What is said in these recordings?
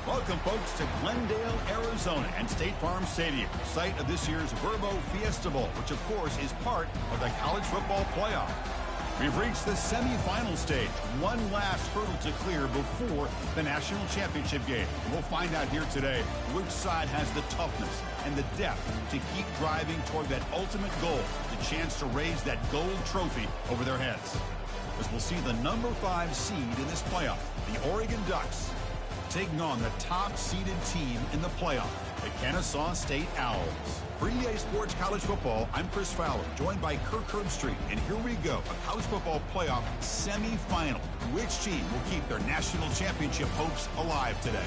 Welcome, folks, to Glendale, Arizona and State Farm Stadium, site of this year's Verbo Fiesta Bowl, which, of course, is part of the college football playoff. We've reached the semifinal stage, one last hurdle to clear before the national championship game. And we'll find out here today which side has the toughness and the depth to keep driving toward that ultimate goal, the chance to raise that gold trophy over their heads. As we'll see the number 5 seed in this playoff, the Oregon Ducks, taking on the top-seeded team in the playoff, the Kennesaw State Owls. For EA Sports College Football, I'm Chris Fowler, joined by Kirk Herbstreit, and here we go, a college football playoff semifinal. Which team will keep their national championship hopes alive today?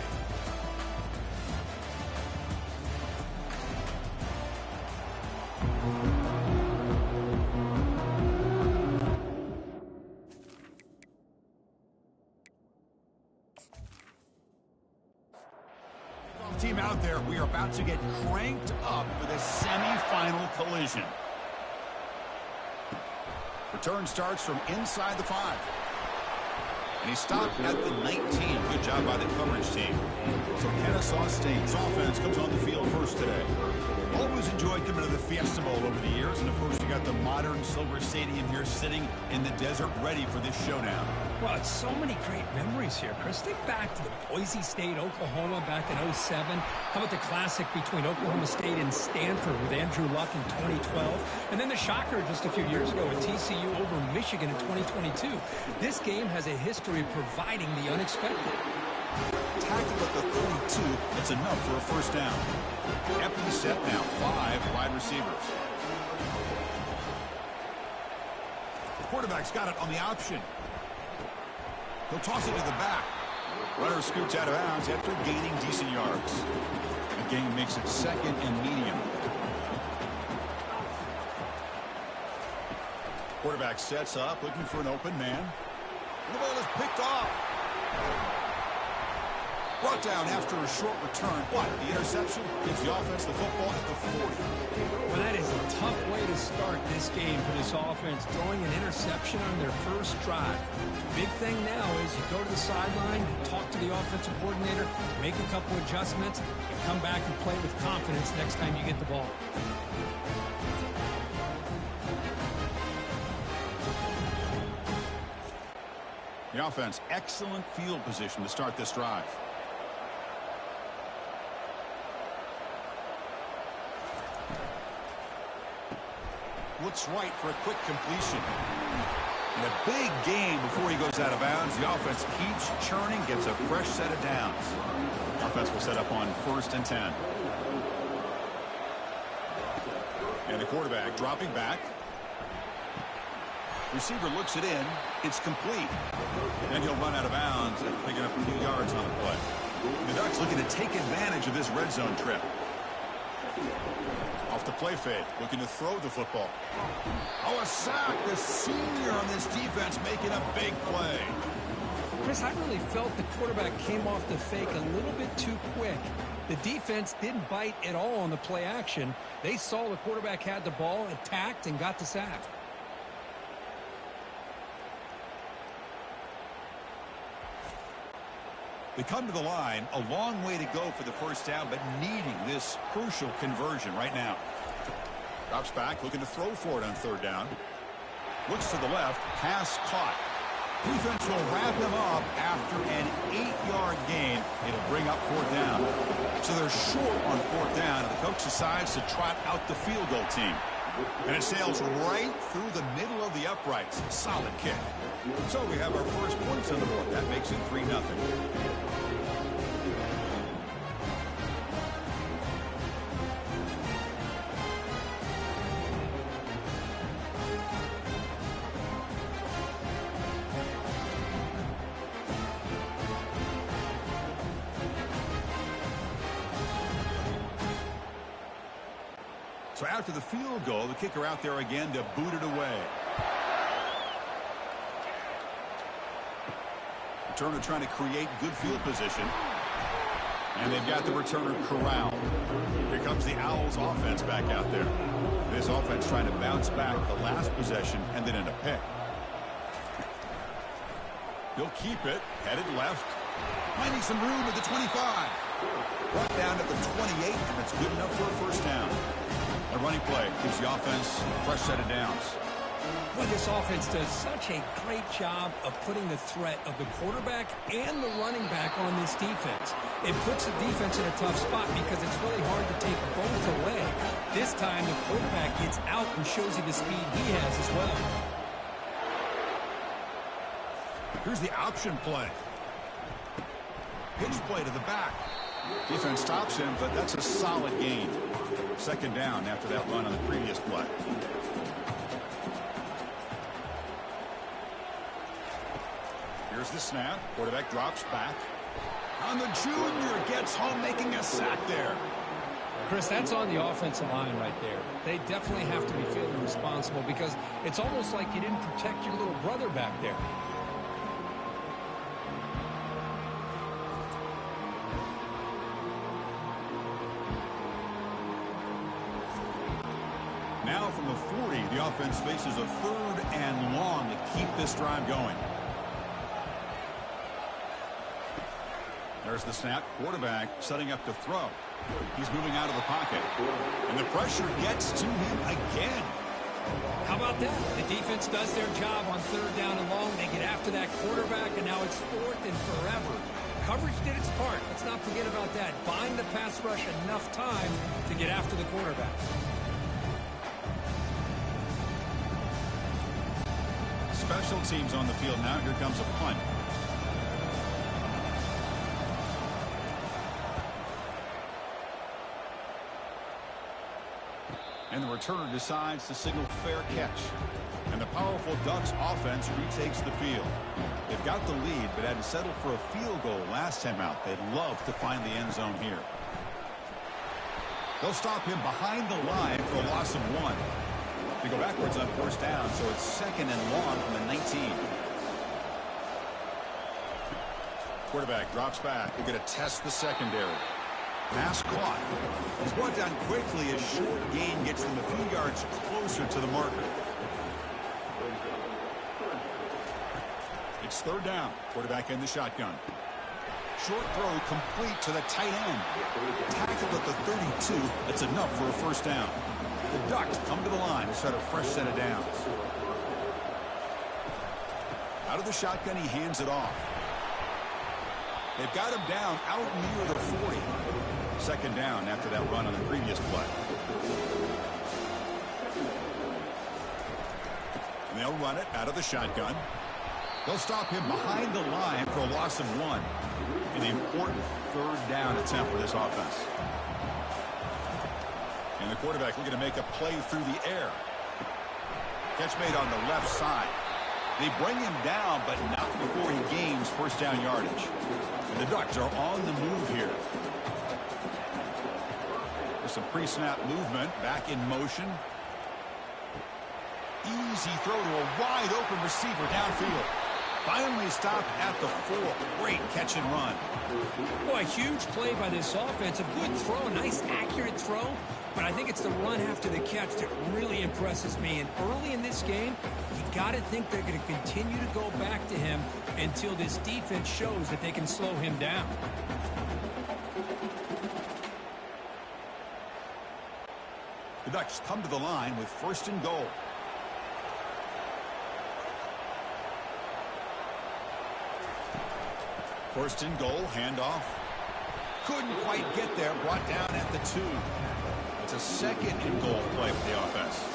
Team out there, we are about to get cranked up with a semi-final collision. Return starts from inside the 5. And he stopped at the 19. Good job by the coverage team. So Kennesaw State's offense comes on the field first today. Always enjoyed coming to the Fiesta Bowl over the years. And, of course, we got the modern Silver Stadium here sitting in the desert ready for this showdown. Well, it's so many great memories here, Chris. Think back to the Boise State, Oklahoma back in '07. How about the classic between Oklahoma State and Stanford with Andrew Luck in 2012? And then the shocker just a few years ago with TCU over Michigan in 2022. This game has a history of providing the unexpected. Tackle at the 32. It's enough for a first down. Empty set now. 5 wide receivers. The quarterback's got it on the option. He'll toss it to the back. Runner scoots out of bounds after gaining decent yards. The game makes it 2nd and medium. Quarterback sets up, looking for an open man. The ball is picked off. Brought down after a short return. What? The interception gives the offense the football at the 40. Well, that is a tough way to start this game for this offense, throwing an interception on their first drive. Big thing now is you go to the sideline, talk to the offensive coordinator, make a couple adjustments, and come back and play with confidence next time you get the ball. The offense, excellent field position to start this drive. Looks right for a quick completion. And a big game before he goes out of bounds. The offense keeps churning, gets a fresh set of downs. The offense will set up on 1st and 10. And the quarterback dropping back. Receiver looks it in. It's complete. Then he'll run out of bounds, picking up a few yards on the play. The Ducks looking to take advantage of this red zone trip. Off the play fake, looking to throw the football. Oh, a sack. The senior on this defense making a big play. Chris, I really felt the quarterback came off the fake a little bit too quick. The defense didn't bite at all on the play action. They saw the quarterback had the ball, attacked, and got the sack. They come to the line, a long way to go for the first down, but needing this crucial conversion right now. Drops back, looking to throw for it on 3rd down. Looks to the left, pass caught. Defense will wrap him up after an 8-yard gain. It'll bring up 4th down. So they're short on 4th down, and the coach decides to trot out the field goal team. And it sails right through the middle of the uprights. Solid kick. So we have our first points on the board. That makes it 3-0. So after the field goal, the kicker out there again to boot it away. Returner trying to create good field position. And they've got the returner corralled. Here comes the Owls offense back out there. This offense trying to bounce back the last possession and then in a pick. He'll keep it, headed left, Finding some room at the 25. Brought down at the 28, and it's good enough for a first down. A running play gives the offense a fresh set of downs. Well, this offense does such a great job of putting the threat of the quarterback and the running back on this defense. It puts the defense in a tough spot because it's really hard to take both away. This time, the quarterback gets out and shows you the speed he has as well. Here's the option play. Pitch play to the back. Defense stops him, but that's a solid gain. Second down after that run on the previous play. Here's the snap. Quarterback drops back. On the junior, gets home, making a sack there. Chris, that's on the offensive line right there. They definitely have to be feeling responsible because it's almost like you didn't protect your little brother back there. Now from the 40, the offense faces a 3rd and long to keep this drive going. There's the snap. Quarterback setting up to throw. He's moving out of the pocket. And the pressure gets to him again. How about that? The defense does their job on 3rd down and long. They get after that quarterback, and now it's 4th and forever. Coverage did its part. Let's not forget about that. Bind the pass rush enough time to get after the quarterback. Special teams on the field now. Here comes a punt. And the returner decides to signal fair catch. And the powerful Ducks offense retakes the field. They've got the lead, but had to settle for a field goal last time out. They'd love to find the end zone here. They'll stop him behind the line for a loss of 1. They go backwards on 1st down, so it's 2nd and long from the 19. Quarterback drops back. They're going to test the secondary. Pass caught. He's brought down quickly. A short gain gets them a few yards closer to the marker. It's 3rd down. Quarterback in the shotgun. Short throw complete to the tight end. Tackled at the 32. That's enough for a first down. The Ducks come to the line to start a fresh set of downs. Out of the shotgun, he hands it off. They've got him down out near the 40. 2nd down after that run on the previous play. And they'll run it out of the shotgun. They'll stop him behind the line for a loss of 1. An important 3rd down attempt for this offense. And the quarterback looking to make a play through the air. Catch made on the left side. They bring him down, but not before he gains first down yardage. And the Ducks are on the move here. There's some pre-snap movement. Back in motion. Easy throw to a wide-open receiver downfield. Finally stopped at the 4. Great catch and run. Boy, a huge play by this offense. A good throw, a nice accurate throw. But I think it's the run after the catch that really impresses me. And early in this game, you got to think they're going to continue to go back to him until this defense shows that they can slow him down. The Ducks come to the line with 1st and goal. First and goal, handoff. Couldn't quite get there, brought down at the 2. It's a 2nd and goal play for the offense.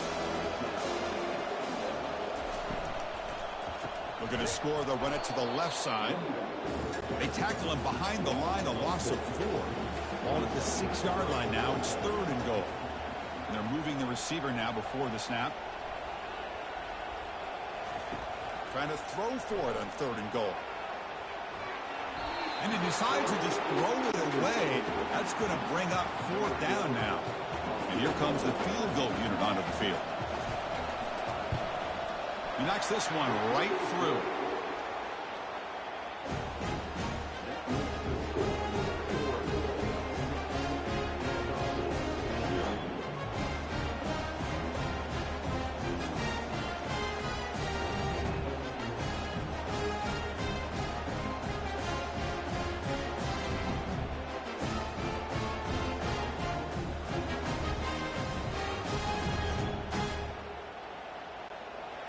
Looking to score, they'll run it to the left side. They tackle him behind the line, a loss of 4. Ball at the 6-yard line now. It's 3rd and goal. And they're moving the receiver now before the snap. Trying to throw for it on 3rd and goal. And he decides to just throw it away. That's going to bring up 4th down now. And here comes the field goal unit onto the field. He knocks this one right through.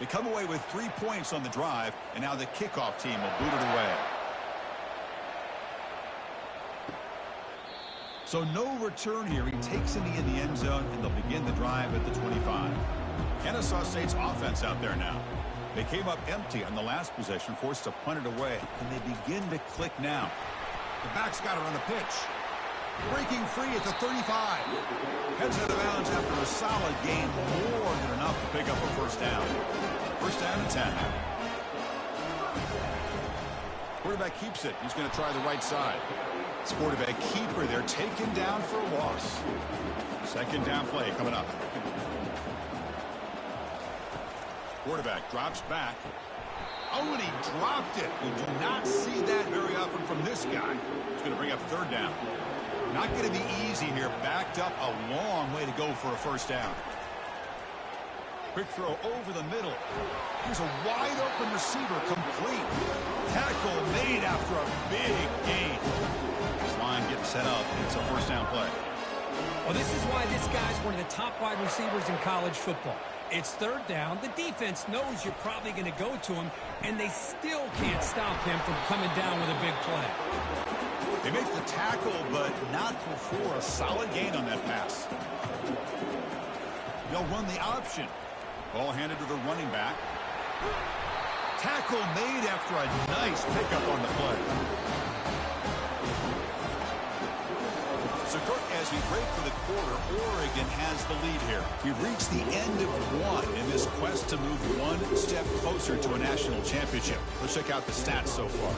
come away with 3 points on the drive, and now the kickoff team will boot it away. So no return here. He takes it in the end zone, and they'll begin the drive at the 25. Kennesaw State's offense out there now. They came up empty on the last possession, forced to punt it away, and they begin to click now. The back's got her on the pitch. Breaking free at the 35. Heads out of bounds after a solid gain, more than enough to pick up a first down. First down and 10. Quarterback keeps it. He's going to try the right side. It's quarterback keeper there, taken down for a loss. Second down play coming up. Quarterback drops back. Oh, and he dropped it. You do not see that very often from this guy. He's going to bring up third down. Not going to be easy here. Backed up a long way to go for a first down. Quick throw over the middle. Here's a wide open receiver, complete. Tackle made after a big gain. This line gets set up. It's a first down play. Well, this is why this guy's one of the top wide receivers in college football. It's third down. The defense knows you're probably going to go to him, and they still can't stop him from coming down with a big play. They make the tackle, but not before a solid gain on that pass. They'll run the option. Ball handed to the running back. Tackle made after a nice pickup on the play. So, Kirk, as we break for the quarter, Oregon has the lead here. We've reached the end of one in this quest to move one step closer to a national championship. Let's check out the stats so far.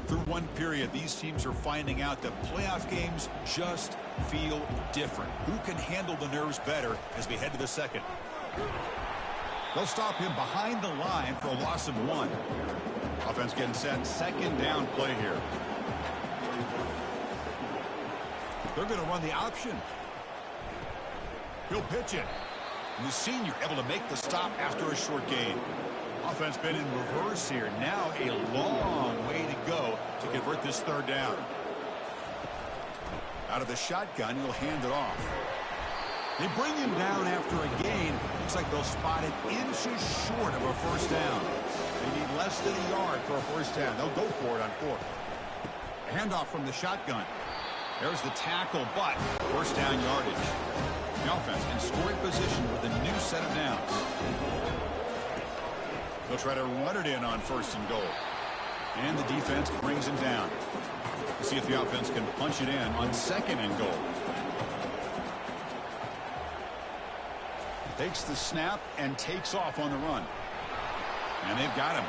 Through one period, these teams are finding out that playoff games just feel different. Who can handle the nerves better as we head to the second? They'll stop him behind the line for a loss of 1. Offense getting set. Second down play here. They're going to run the option. He'll pitch it. And the senior able to make the stop after a short gain. Offense been in reverse here. Now a long way to go to convert this third down. Out of the shotgun, he'll hand it off. They bring him down after a gain. Looks like they'll spot it inches short of a first down. They need less than a yard for a first down. They'll go for it on fourth. A handoff from the shotgun. There's the tackle, but first down yardage. The offense in scoring position with a new set of downs. They'll try to run it in on first and goal. And the defense brings him down. We'll see if the offense can punch it in on second and goal. Takes the snap and takes off on the run. And they've got him.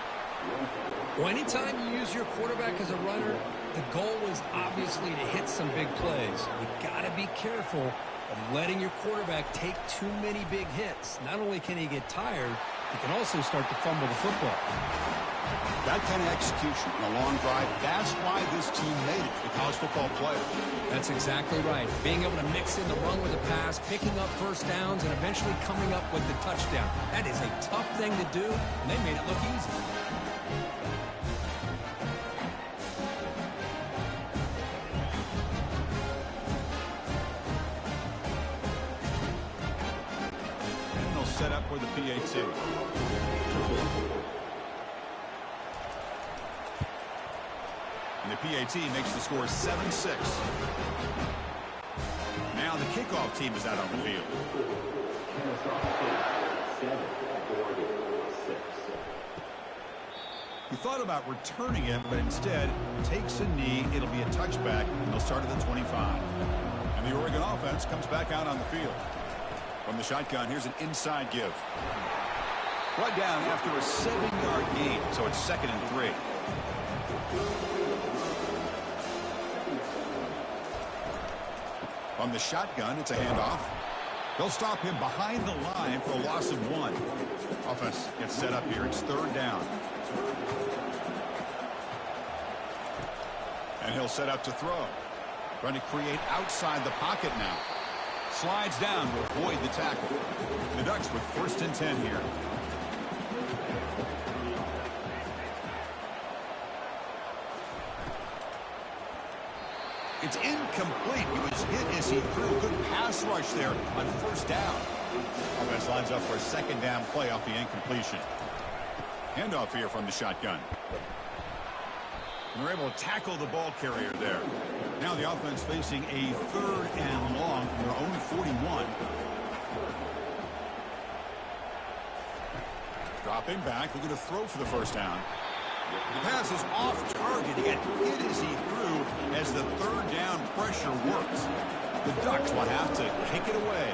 Well, anytime you use your quarterback as a runner, the goal is obviously to hit some big plays. You got to be careful of letting your quarterback take too many big hits. Not only can he get tired, he can also start to fumble the football. That kind of execution on a long drive, that's why this team made it to college football playoff. That's exactly right. Being able to mix in the run with the pass, picking up first downs, and eventually coming up with the touchdown. That is a tough thing to do, and they made it look easy. And they'll set up for the PAT. And the PAT makes the score 7-6. Now the kickoff team is out on the field. He thought about returning it, but instead takes a knee. It'll be a touchback, and they'll start at the 25. And the Oregon offense comes back out on the field. From the shotgun, here's an inside give. Brought down after a 7-yard gain, so it's second and 3. From the shotgun, it's a handoff. They'll stop him behind the line for a loss of 1. Offense gets set up here. It's third down. And he'll set up to throw. Trying to create outside the pocket now. Slides down to avoid the tackle. The Ducks with first and 10 here. It's incomplete. He was hit as he threw a good pass rush there on first down. Offense lines up for a second down play off the incompletion. Handoff here from the shotgun. And they're able to tackle the ball carrier there. Now the offense facing a 3rd and long from their own 41. Dropping back, looking to throw for the first down. The pass is off target. He got hit as he threw as the 3rd down pressure works. The Ducks will have to kick it away.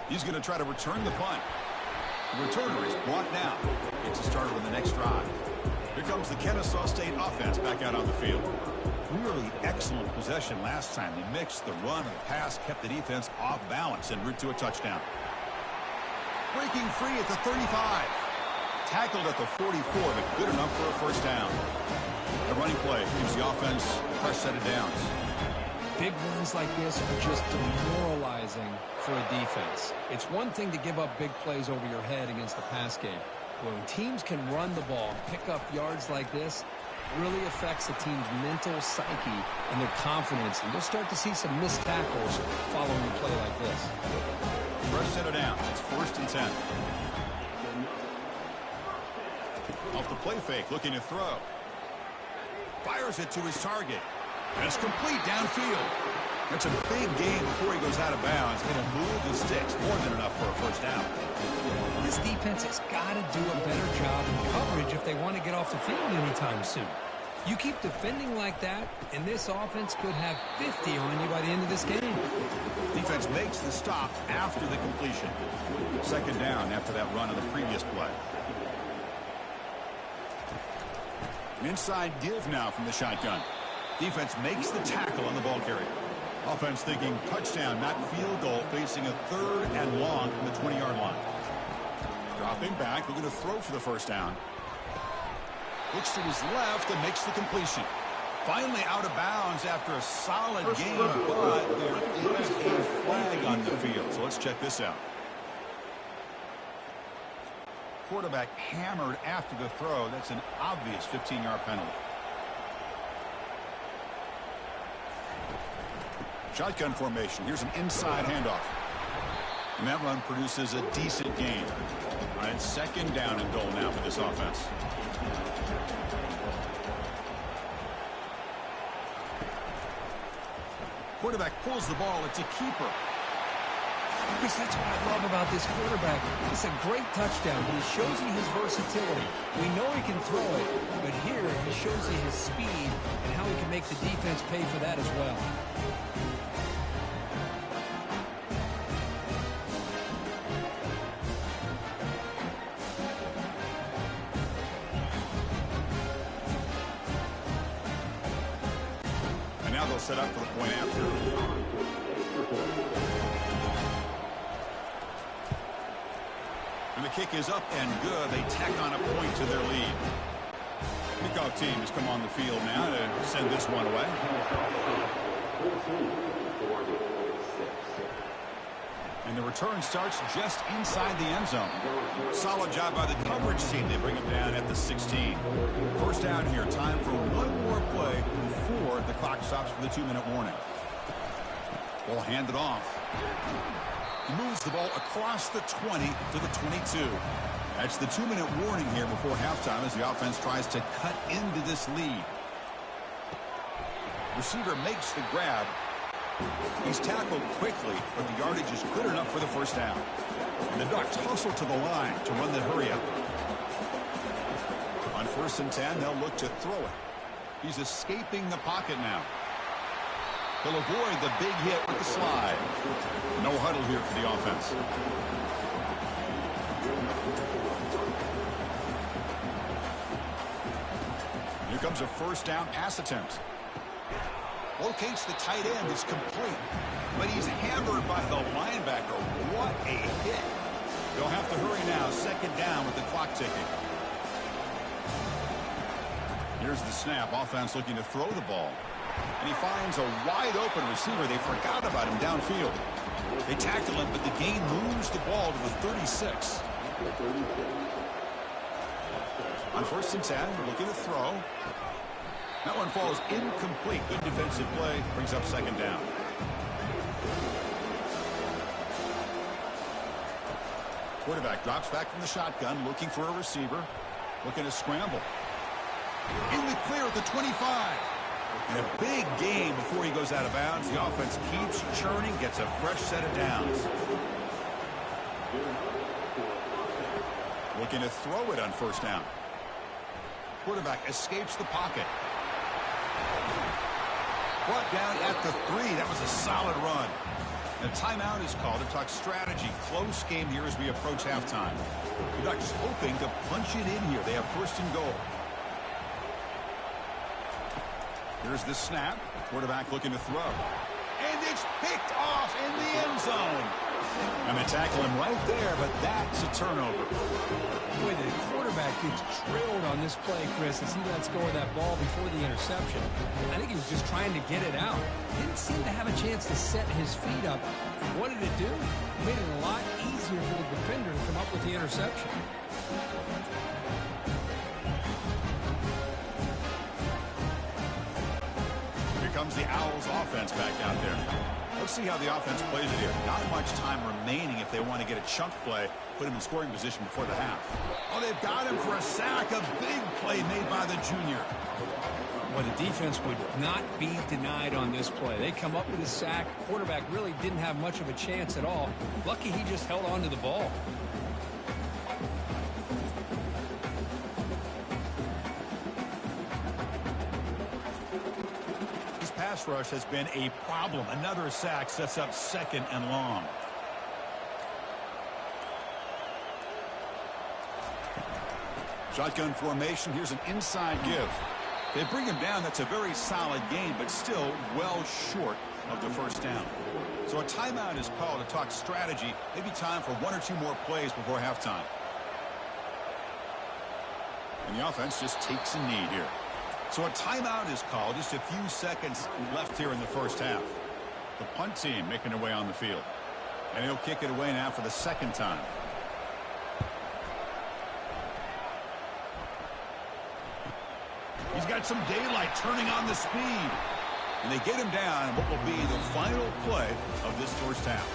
He's going to try to return the punt. The returner is brought down. Gets a starter on the next drive. Here comes the Kennesaw State offense back out on the field. Really excellent possession last time. They mixed the run and the pass, kept the defense off balance en route to a touchdown. Breaking free at the 35. Tackled at the 44, but good enough for a first down. The running play gives the offense a fresh set of downs. Big runs like this are just demoralizing for a defense. It's one thing to give up big plays over your head against the pass game. When teams can run the ball, pick up yards like this, it really affects the team's mental psyche and their confidence. And you'll start to see some missed tackles following a play like this. Fresh set of downs. It's 1st and 10. Off the play fake, looking to throw. Fires it to his target. And it's complete downfield. That's a big gain before he goes out of bounds. It'll move the sticks more than enough for a first down. This defense has got to do a better job in coverage if they want to get off the field anytime soon. You keep defending like that, and this offense could have 50 on you by the end of this game. Defense makes the stop after the completion. Second down after that run on the previous play. An inside give now from the shotgun. Defense makes the tackle on the ball carrier. Offense thinking touchdown, not field goal, facing a 3rd and long from the 20-yard line. Dropping back, looking to throw for the first down. Looks to his left and makes the completion. Finally out of bounds after a solid game, but there is a flag on the field. So let's check this out. Quarterback hammered after the throw. That's an obvious 15-yard penalty. Shotgun formation. Here's an inside handoff. And that run produces a decent gain. All right, second down and goal now for this offense. Quarterback pulls the ball. It's a keeper. Chris, that's what I love about this quarterback. It's a great touchdown. He shows you his versatility. We know he can throw it, but here he shows you his speed and how he can make the defense pay for that as well. And now they'll set up for the point after. And the kick is up and good. They tack on a point to their lead. Kickoff team has come on the field now to send this one away. And the return starts just inside the end zone. Solid job by the coverage team. They bring him down at the 16. First down here. Time for one more play before the clock stops for the 2-minute warning. Ball handed off. He moves the ball across the 20 to the 22. That's the 2-minute warning here before halftime as the offense tries to cut into this lead. Receiver makes the grab. He's tackled quickly, but the yardage is good enough for the first down. And the Ducks hustle to the line to run the hurry up. On 1st and 10, they'll look to throw it. He's escaping the pocket now. He'll avoid the big hit with the slide. No huddle here for the offense. Here comes a first down pass attempt. Locates the tight end. It's complete. But he's hammered by the linebacker. What a hit. They'll have to hurry now. Second down with the clock ticking. Here's the snap. Offense looking to throw the ball. And he finds a wide open receiver. They forgot about him downfield. They tackle him, but the gain moves the ball to the 36. On 1st and 10, looking to throw. That one falls incomplete. Good defensive play. Brings up second down. Quarterback drops back from the shotgun, looking for a receiver. Looking to scramble. In the clear at the 25. And a big game before he goes out of bounds. The offense keeps churning, gets a fresh set of downs. Looking to throw it on first down. Quarterback escapes the pocket. Brought down at the 3. That was a solid run. The timeout is called to talk strategy. Close game here as we approach halftime. The Ducks hoping to punch it in here. They have first and goal. Here's the snap. Quarterback looking to throw. And it's picked off in the end zone. And they tackle him right there, but that's a turnover. Boy, the quarterback gets drilled on this play, Chris, as he lets go of that ball before the interception. I think he was just trying to get it out. Didn't seem to have a chance to set his feet up. What did it do? It made it a lot easier for the defender to come up with the interception. Here comes the Owls offense back out there. Let's see how the offense plays it here. Not much time remaining if they want to get a chunk play, put him in scoring position before the half. Oh, they've got him for a sack. A big play made by the junior. Well, the defense would not be denied on this play. They come up with a sack. Quarterback really didn't have much of a chance at all. Lucky he just held on to the ball. Pass rush has been a problem. Another sack sets up second and long. Shotgun formation. Here's an inside give. They bring him down. That's a very solid gain, but still well short of the first down. So a timeout is called to talk strategy. Maybe time for one or two more plays before halftime. And the offense just takes a knee here. So a timeout is called. Just a few seconds left here in the first half. The punt team making their way on the field. And he'll kick it away now for the second time. He's got some daylight turning on the speed. And they get him down in what will be the final play of this first half.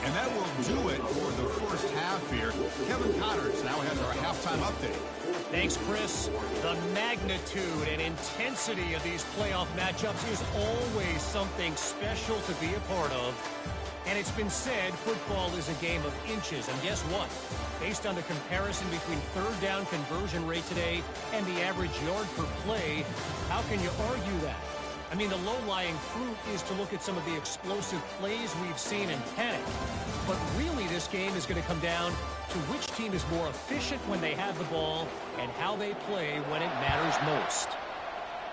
And that will do it for the first half here. Kevin Connors now has our halftime update. Thanks, Chris. The magnitude and intensity of these playoff matchups is always something special to be a part of. And it's been said football is a game of inches. And guess what? Based on the comparison between third down conversion rate today and the average yard per play, how can you argue that? I mean, the low-lying fruit is to look at some of the explosive plays we've seen and panic. But really, this game is going to come down to which team is more efficient when they have the ball and how they play when it matters most.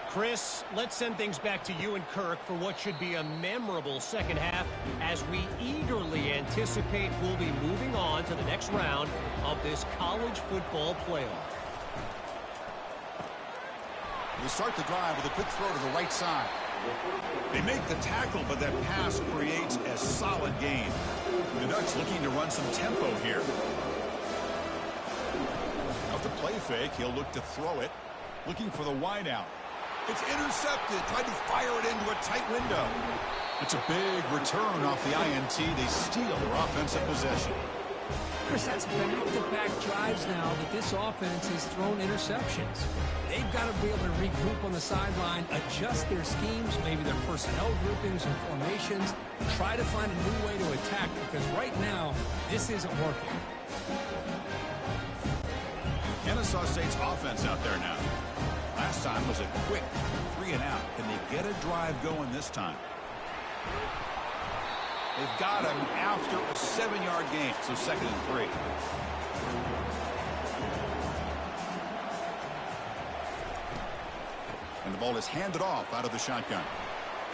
Chris, let's send things back to you and Kirk for what should be a memorable second half as we eagerly anticipate we'll be moving on to the next round of this college football playoff. They start the drive with a quick throw to the right side. They make the tackle, but that pass creates a solid gain. The Ducks looking to run some tempo here. Off the play fake, he'll look to throw it. Looking for the wideout. It's intercepted. Tried to fire it into a tight window. It's a big return off the INT. They steal their offensive possession. Chris, that's back-to-back drives now that this offense has thrown interceptions. They've got to be able to regroup on the sideline, adjust their schemes, maybe their personnel groupings and formations, try to find a new way to attack, because right now, this isn't working. Kennesaw State's offense out there now. Last time was a quick 3-and-out. Can they get a drive going this time? They've got him after a 7-yard gain, so 2nd and 3. And the ball is handed off out of the shotgun.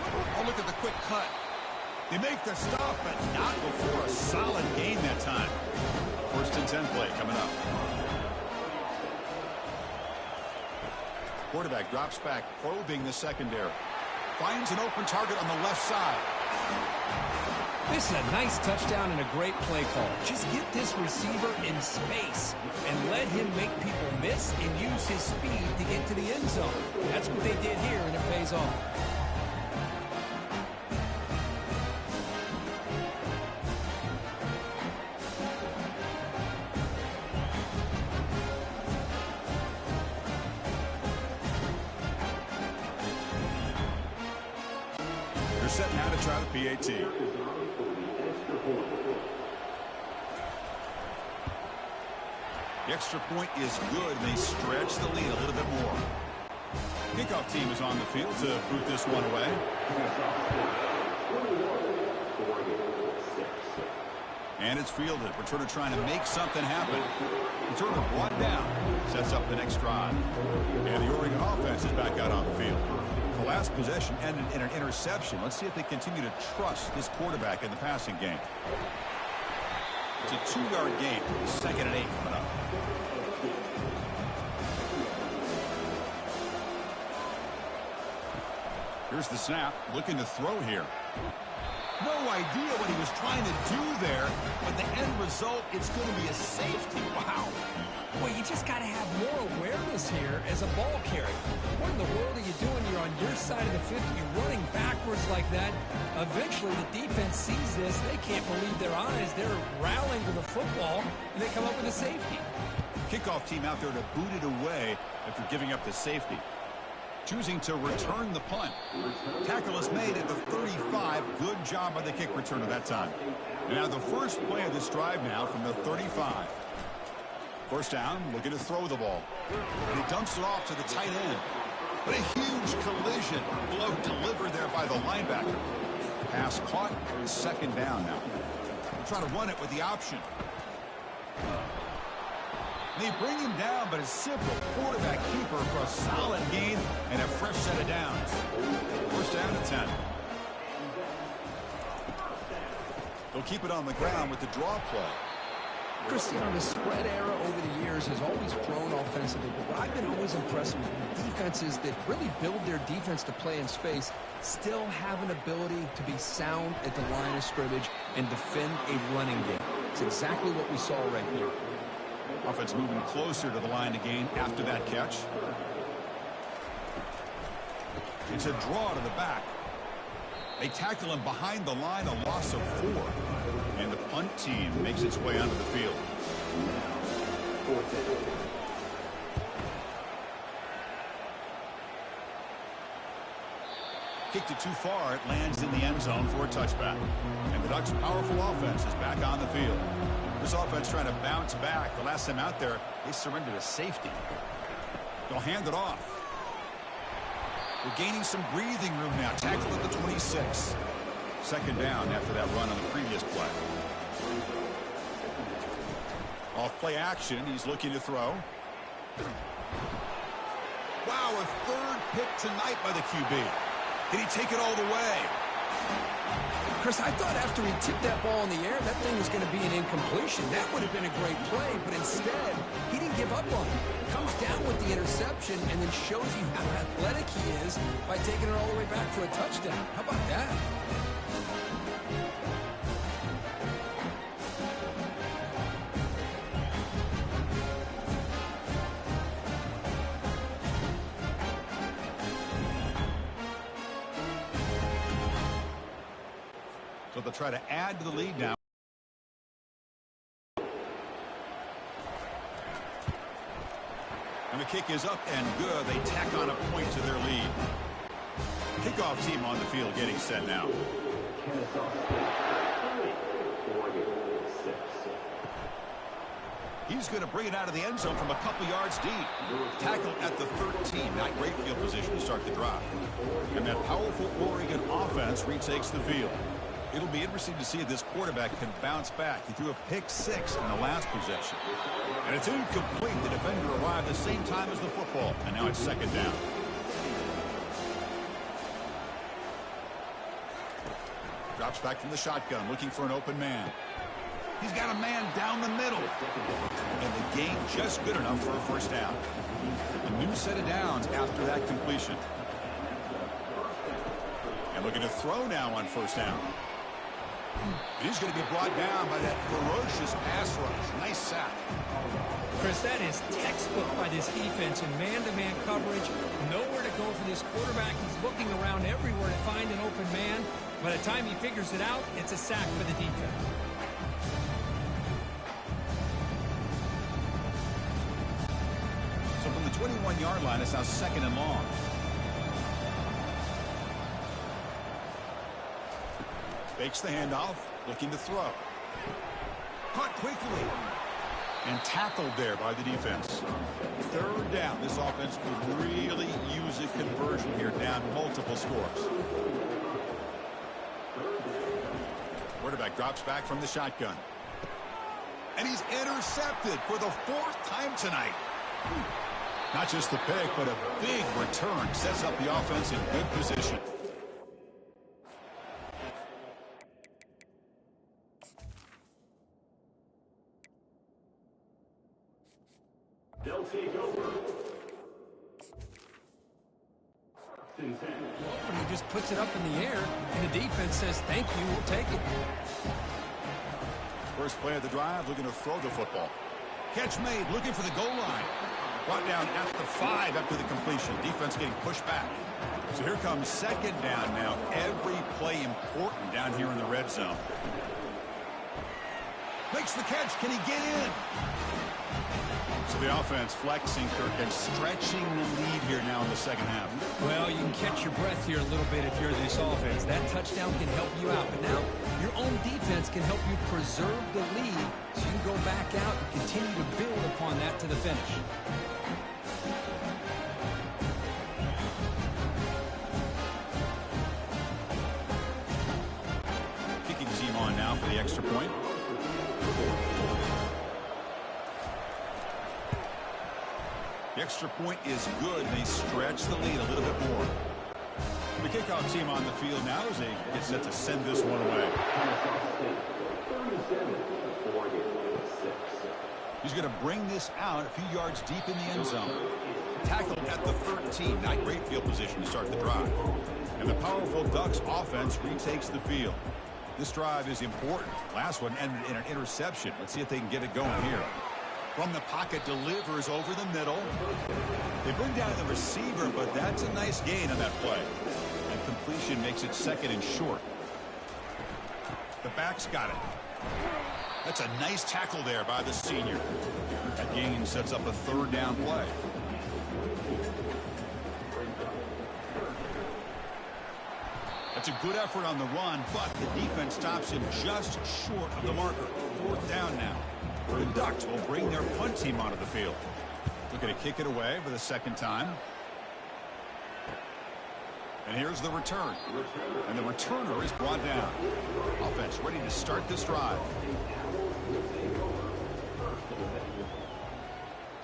Oh, look at the quick cut. They make the stop, but not before a solid gain that time. 1st and 10 play coming up. Quarterback drops back, probing the secondary. Finds an open target on the left side. This is a nice touchdown and a great play call. Just get this receiver in space and let him make people miss and use his speed to get to the end zone. That's what they did here, and it pays off. They're set now to try the PAT. The extra point is good, and they stretch the lead a little bit more. Kickoff team is on the field to boot this one away. And it's fielded. Returner trying to make something happen. Returner brought down. Sets up the next drive. And the Oregon offense is back out on the field. The last possession ended in an interception. Let's see if they continue to trust this quarterback in the passing game. It's a 2-yard gain. 2nd and 8 coming up. Here's the snap. Looking to throw here. No idea what he was trying to do there, but the end result, it's going to be a safety. Wow. Well, you just got to have more awareness here as a ball carrier. What in the world are you doing? You're on your side of the 50. You're running backwards like that. Eventually, the defense sees this. They can't believe their eyes. They're rallying to the football, and they come up with a safety. Kickoff team out there to boot it away after giving up the safety. Choosing to return the punt. Tackle is made at the 35. Good job by the kick returner that time. And now the first play of this drive now from the 35. First down, looking to throw the ball. And he dumps it off to the tight end. But a huge collision. Blow delivered there by the linebacker. Pass caught. 2nd down now. We'll try to run it with the option. They bring him down, but a simple quarterback keeper for a solid gain and a fresh set of downs. First down to 10. They'll keep it on the ground with the draw play. Cristiano, the spread era over the years has always grown offensively, but what I've been always impressed with defenses that really build their defense to play in space still have an ability to be sound at the line of scrimmage and defend a running game. It's exactly what we saw right here. Offense moving closer to the line to gain after that catch. It's a draw to the back. They tackle him behind the line, a loss of 4. And the punt team makes its way onto the field. Kicked it too far. It lands in the end zone for a touchback. And the Ducks' powerful offense is back on the field. This offense trying to bounce back. The last time out there, they surrendered a safety. They'll hand it off. We're gaining some breathing room now. Tackle at the 26. 2nd down after that run on the previous play. Off play action. He's looking to throw. Wow, a 3rd pick tonight by the QB. Did he take it all the way? Chris, I thought after he tipped that ball in the air, that thing was going to be an incompletion. That would have been a great play, but instead, he didn't give up on it. Comes down with the interception and then shows you how athletic he is by taking it all the way back for a touchdown. How about that? So they'll try to add to the lead now. And the kick is up and good. They tack on a point to their lead. Kickoff team on the field getting set now. He's going to bring it out of the end zone from a couple yards deep. Tackle at the 13. Not great field position to start the drive. And that powerful Oregon offense retakes the field. It'll be interesting to see if this quarterback can bounce back. He threw a pick 6 in the last possession. And it's incomplete. The defender arrived the same time as the football. And now it's 2nd down. Drops back from the shotgun, looking for an open man. He's got a man down the middle. And the gain just good enough for a first down. A new set of downs after that completion. And looking to throw now on first down. He's going to be brought down by that ferocious pass rush. Nice sack. Chris, that is textbook by this defense in man-to-man coverage. Nowhere to go for this quarterback. He's looking around everywhere to find an open man. By the time he figures it out, it's a sack for the defense. So from the 21-yard line, it's now 2nd and long. Fakes the handoff, looking to throw. Caught quickly. And tackled there by the defense. 3rd down. This offense could really use a conversion here, down multiple scores. Quarterback drops back from the shotgun. And he's intercepted for the 4th time tonight. Not just the pick, but a big return. Sets up the offense in good position. They'll take over. When he just puts it up in the air, and the defense says, thank you, we'll take it. First play of the drive, looking to throw the football. Catch made, looking for the goal line. Brought down at the 5 after the completion. Defense getting pushed back. So here comes 2nd down now. Every play important down here in the red zone. Makes the catch. Can he get in? So the offense flexing, Kirk, and stretching the lead here now in the 2nd half. Well, you can catch your breath here a little bit if you're this offense. That touchdown can help you out. But now your own defense can help you preserve the lead so you can go back out and continue to build upon that to the finish. Kicking team on now for the extra point. The extra point is good, and they stretch the lead a little bit more. The kickoff team on the field now as they get set to send this one away. He's going to bring this out a few yards deep in the end zone. Tackled at the 13. Not great field position to start the drive. And the powerful Ducks offense retakes the field. This drive is important. Last one ended in an interception. Let's see if they can get it going here. From the pocket, delivers over the middle. They bring down the receiver, but that's a nice gain on that play. And completion makes it 2nd and short. The back's got it. That's a nice tackle there by the senior. That gain sets up a 3rd down play. That's a good effort on the run, but the defense stops him just short of the marker. 4th down now. The Ducks will bring their punt team onto the field. Looking to kick it away for the 2nd time. And here's the return. And the returner is brought down. Offense ready to start this drive.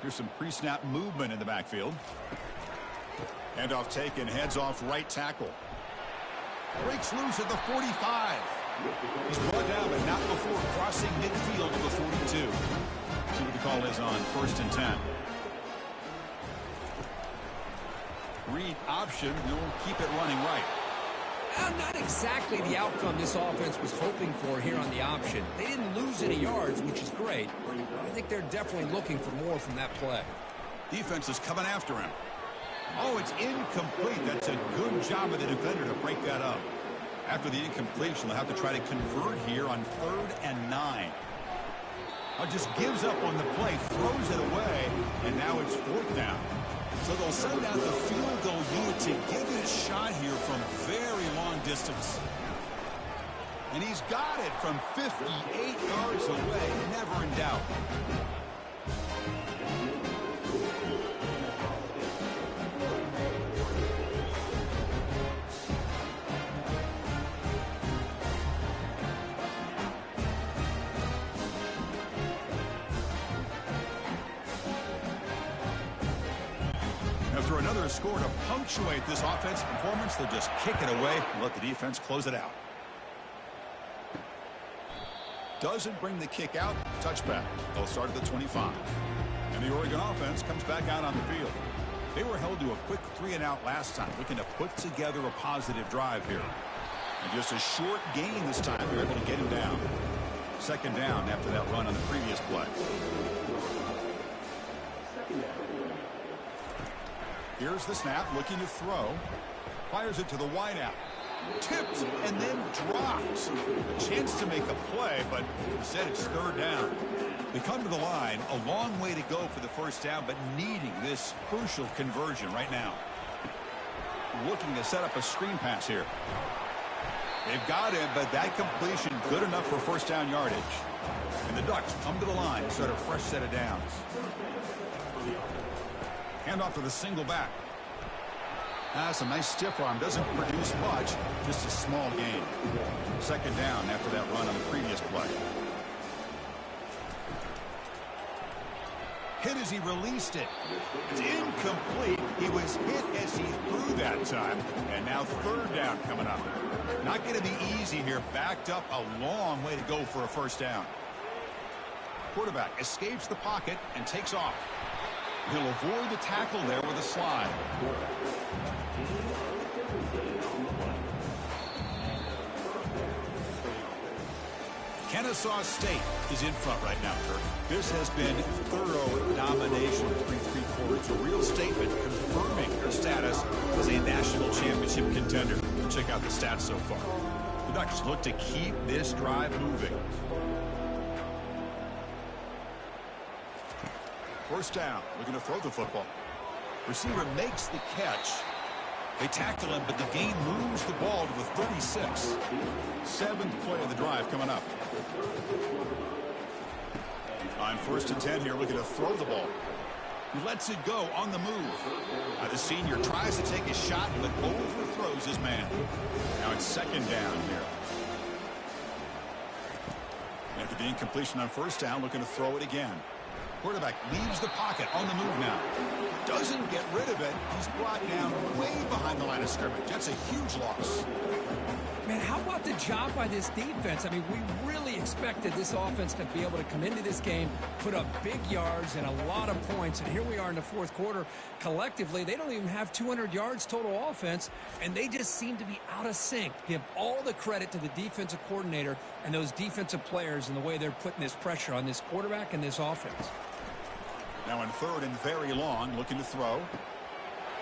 Here's some pre-snap movement in the backfield. Handoff taken, heads off right tackle. Breaks loose at the 45. He's brought down, but not before crossing midfield to the 42. See what the call is on 1st and 10. Read option. He'll keep it running right. Not exactly the outcome this offense was hoping for here on the option. They didn't lose any yards, which is great. I think they're definitely looking for more from that play. Defense is coming after him. Oh, it's incomplete. That's a good job of the defender to break that up. After the incompletion, they'll have to try to convert here on 3rd and 9. Just gives up on the play, throws it away, and now it's 4th down. So they'll send out the field goal unit to give it a shot here from very long distance. And he's got it from 58 yards away, never in doubt. After another score to punctuate this offensive performance, they'll just kick it away and let the defense close it out. Doesn't bring the kick out. Touchback. They'll start at the 25. And the Oregon offense comes back out on the field. They were held to a quick 3-and-out last time, looking to put together a positive drive here. And just a short gain this time. They're able to get him down. Second down after that run on the previous play. Here's the snap, looking to throw. Fires it to the wideout. Tipped and then dropped. A chance to make a play, but instead it's third down. They come to the line, a long way to go for the first down, but needing this crucial conversion right now. Looking to set up a screen pass here. They've got him, but that completion good enough for first down yardage. And the Ducks come to the line and start a fresh set of downs. Handoff to the single back. That's a nice stiff arm. Doesn't produce much, just a small gain. Second down after that run on the previous play. Hit as he released it. It's incomplete. He was hit as he threw that time. And now third down coming up. Not going to be easy here. Backed up a long way to go for a first down. Quarterback escapes the pocket and takes off. He'll avoid the tackle there with a slide. Kennesaw State is in front right now, Kirk. This has been thorough domination through three quarters. A real statement confirming their status as a national championship contender. Check out the stats so far. The Ducks look to keep this drive moving. First down, looking to throw the football. Receiver makes the catch. They tackle him, but the gain moves the ball to the 36. Seventh play of the drive coming up. On 1st and 10 here, looking to throw the ball. He lets it go on the move. The senior tries to take a shot, but overthrows his man. Now it's second down here. After the incompletion on first down, looking to throw it again. Quarterback leaves the pocket on the move now. Doesn't get rid of it. He's brought down way behind the line of scrimmage. That's a huge loss. Man, how about the job by this defense? I mean, we really expected this offense to be able to come into this game, put up big yards and a lot of points. And here we are in the fourth quarter. Collectively, they don't even have 200 yards total offense, and they just seem to be out of sync. Give all the credit to the defensive coordinator and those defensive players and the way they're putting this pressure on this quarterback and this offense. Now in third and very long, looking to throw.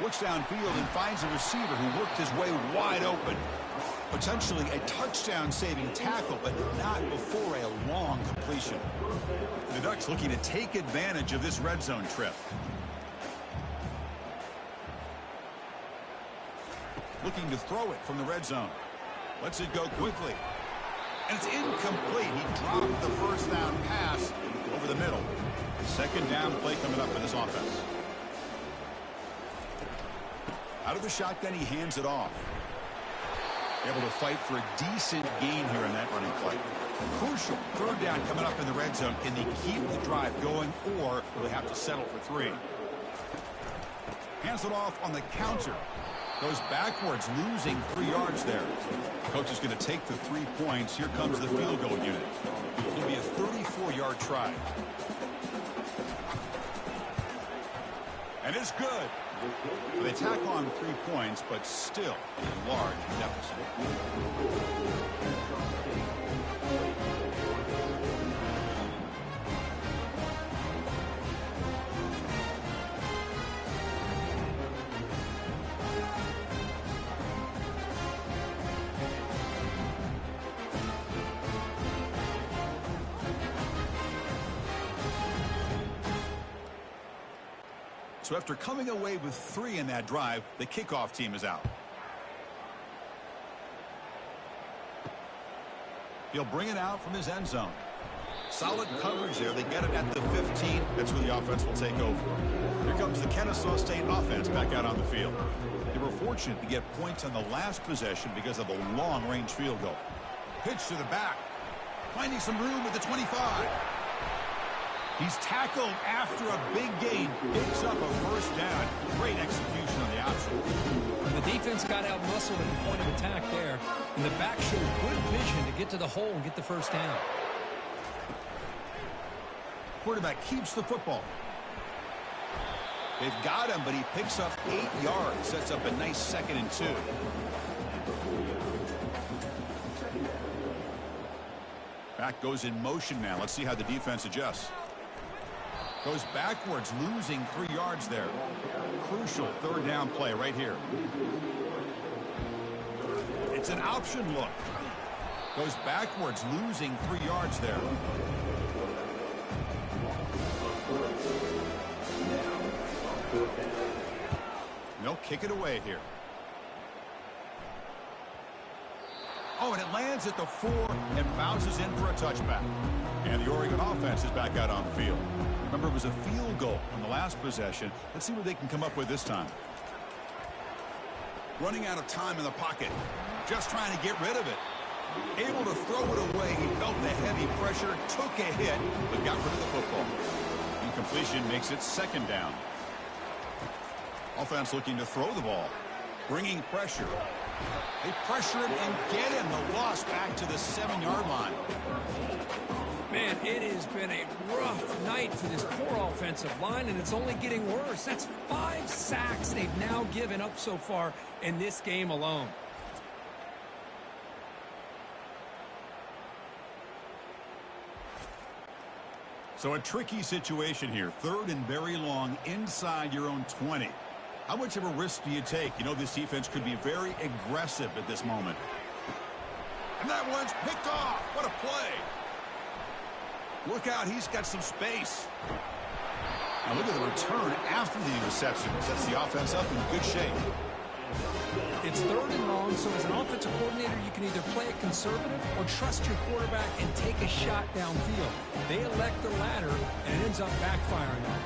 Looks downfield and finds a receiver who worked his way wide open. Potentially a touchdown-saving tackle, but not before a long completion. The Ducks looking to take advantage of this red zone trip. Looking to throw it from the red zone. Lets it go quickly. And it's incomplete. He dropped the first down pass over the middle. Second down play coming up for this offense. Out of the shotgun, he hands it off. Able to fight for a decent gain here in that running play. Crucial third down coming up in the red zone. Can they keep the drive going, or will they have to settle for three? Hands it off on the counter. Goes backwards, losing 3 yards there. Coach is going to take the 3 points. Here comes the field goal unit. It'll be a 34-yard try. And it's good. They tack on 3 points, but still a large deficit. So after coming away with 3 in that drive, the kickoff team is out. He'll bring it out from his end zone. Solid coverage there. They get it at the 15. That's where the offense will take over. Here comes the Kennesaw State offense back out on the field. They were fortunate to get points on the last possession because of a long-range field goal. Pitch to the back. Finding some room at the 25. He's tackled after a big gain. Picks up a first down. Great execution on the option. The defense got out-muscled at the point of attack there. And the back showed good vision to get to the hole and get the first down. Quarterback keeps the football. They've got him, but he picks up 8 yards. Sets up a nice 2nd and 2. Attack goes in motion now. Let's see how the defense adjusts. Goes backwards, losing 3 yards there. Crucial third down play right here. It's an option look. Goes backwards, losing 3 yards there. They'll kick it away here. Oh, and it lands at the 4 and bounces in for a touchback. And the Oregon offense is back out on the field. Remember, it was a field goal on the last possession. Let's see what they can come up with this time. Running out of time in the pocket. Just trying to get rid of it. Able to throw it away. He felt the heavy pressure, took a hit, but got rid of the football. Incompletion makes it 2nd down. Offense looking to throw the ball. Bringing pressure. They pressure him and get him. The loss back to the 7-yard line. Man, it has been a rough night for this poor offensive line, and it's only getting worse. That's 5 sacks they've now given up so far in this game alone. So a tricky situation here. 3rd and very long inside your own 20. How much of a risk do you take? You know this defense could be very aggressive at this moment. And that one's picked off. What a play. Look out, he's got some space. Now look at the return after the interception. Sets the offense up in good shape. It's 3rd and long, so as an offensive coordinator, you can either play it conservative or trust your quarterback and take a shot downfield. They elect the latter, and it ends up backfiring on them.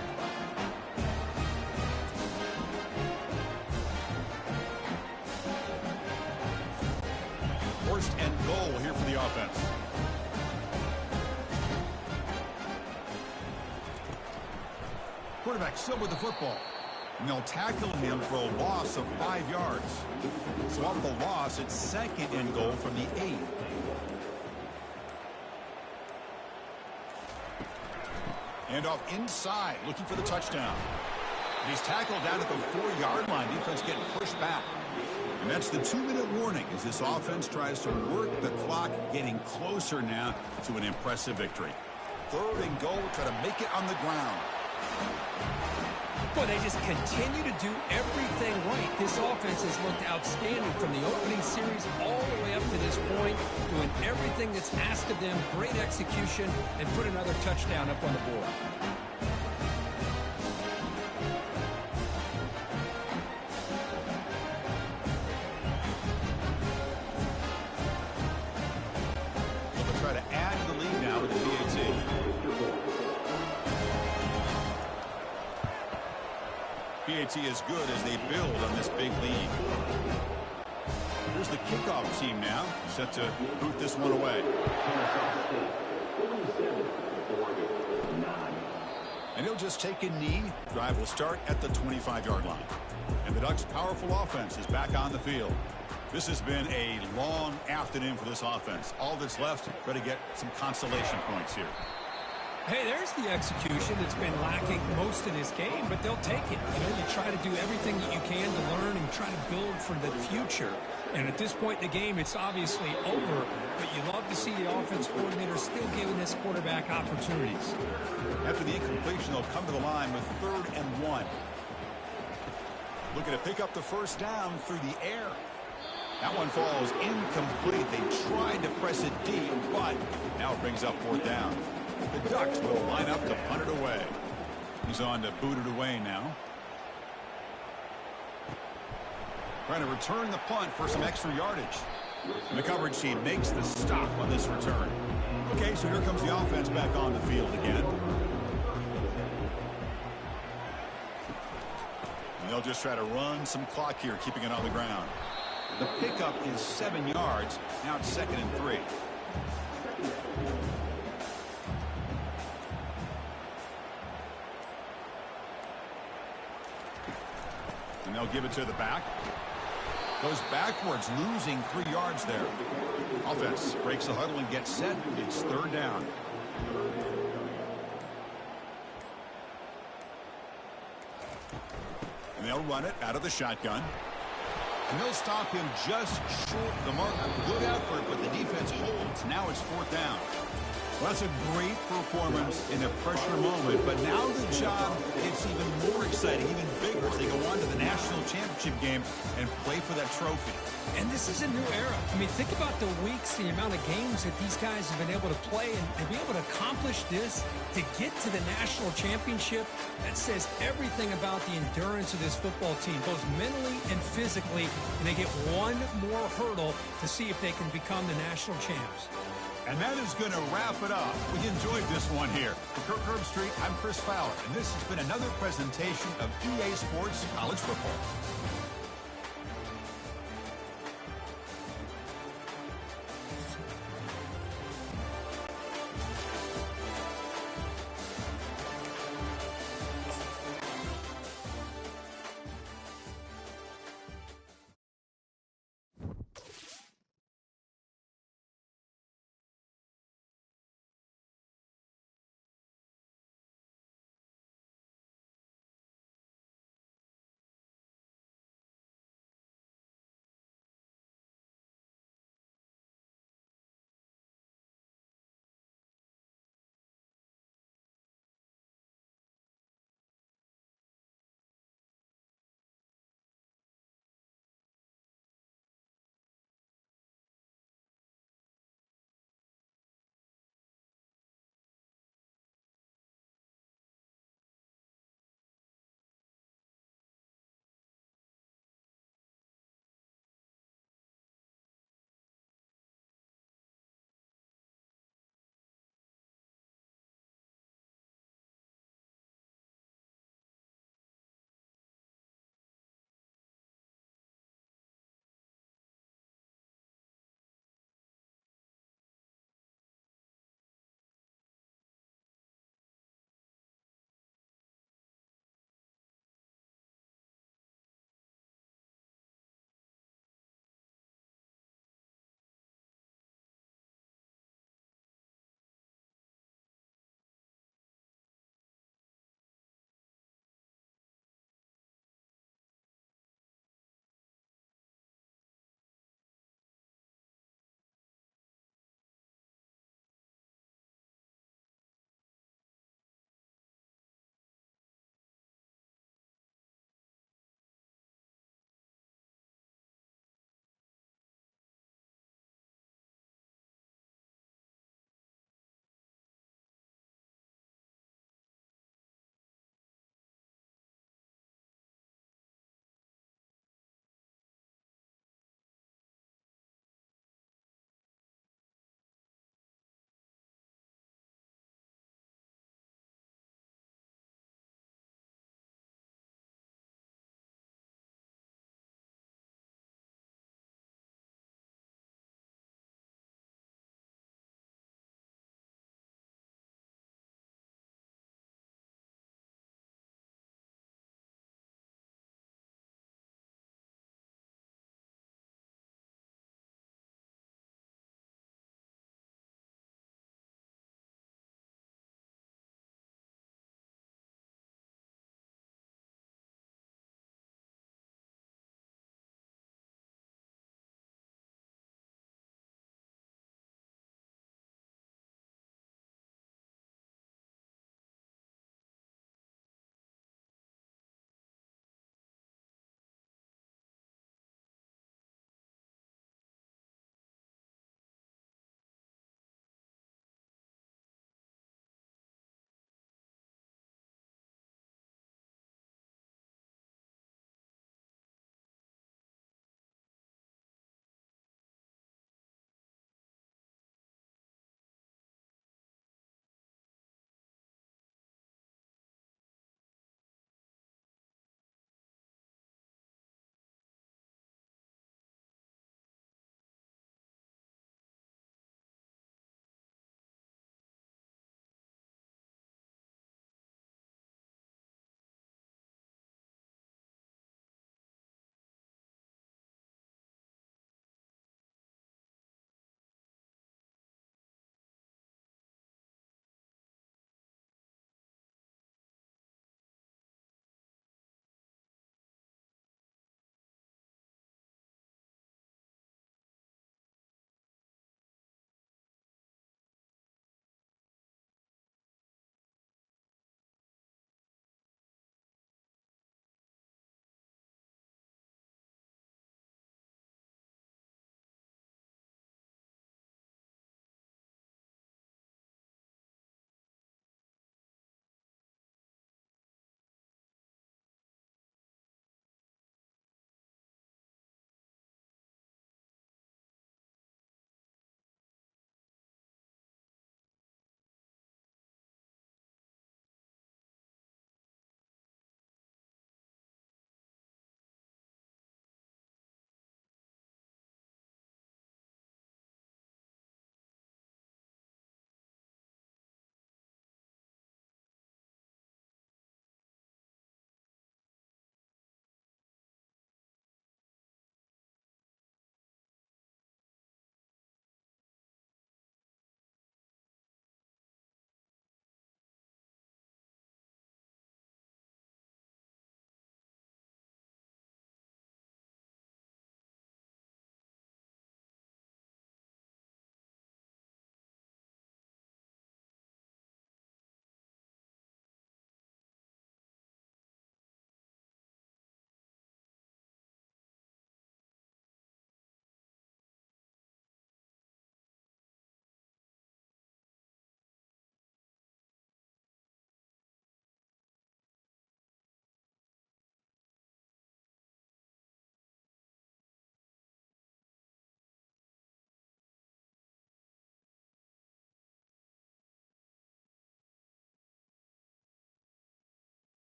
First and goal here for the offense. Quarterback still with the football. And they'll tackle him for a loss of 5 yards. So off the loss, it's 2nd and goal from the 8. And off inside, looking for the touchdown. And he's tackled down at the 4-yard line. Defense getting pushed back. And that's the 2-minute warning as this offense tries to work the clock, getting closer now to an impressive victory. 3rd and goal, try to make it on the ground. Boy, they just continue to do everything right. This offense has looked outstanding from the opening series all the way up to this point, doing everything that's asked of them, great execution, and put another touchdown up on the board. They'll try to add to the lead now with the PAT. PAT is good as they build on this big lead. Here's the kickoff team now, set to boot this one away. And he'll just take a knee. Drive will start at the 25-yard line. And the Ducks' powerful offense is back on the field. This has been a long afternoon for this offense. All that's left, try to get some consolation points here. Hey, there's the execution that's been lacking most of this game, but they'll take it. You know, you try to do everything that you can to learn and try to build for the future. And at this point in the game, it's obviously over, but you love to see the offense coordinator still giving this quarterback opportunities. After the incompletion, they'll come to the line with 3rd and 1. Looking to pick up the first down through the air. That one falls incomplete. They tried to press it deep, but now it brings up 4th down. The Ducks will line up to punt it away. He's on to boot it away now. Trying to return the punt for some extra yardage. And the coverage team makes the stop on this return. Okay, so here comes the offense back on the field again. And they'll just try to run some clock here, keeping it on the ground. The pickup is 7 yards. Now it's 2nd and 3. And they'll give it to the back. Goes backwards, losing 3 yards there. Offense breaks the huddle and gets set. It's 3rd down. And they'll run it out of the shotgun. And they'll stop him just short of the marker. Good effort, but the defense holds. Now it's 4th down. Well, that's a great performance in a pressure moment, but now the job gets even more exciting, even bigger as they go on to the national championship game and play for that trophy. And this is a new era. I mean, think about the weeks, the amount of games that these guys have been able to play, and to be able to accomplish this, to get to the national championship, that says everything about the endurance of this football team, both mentally and physically, and they get one more hurdle to see if they can become the national champs. And that is going to wrap it up. We enjoyed this one here. For Kirk Herbstreit, I'm Chris Fowler, and this has been another presentation of EA Sports College Football.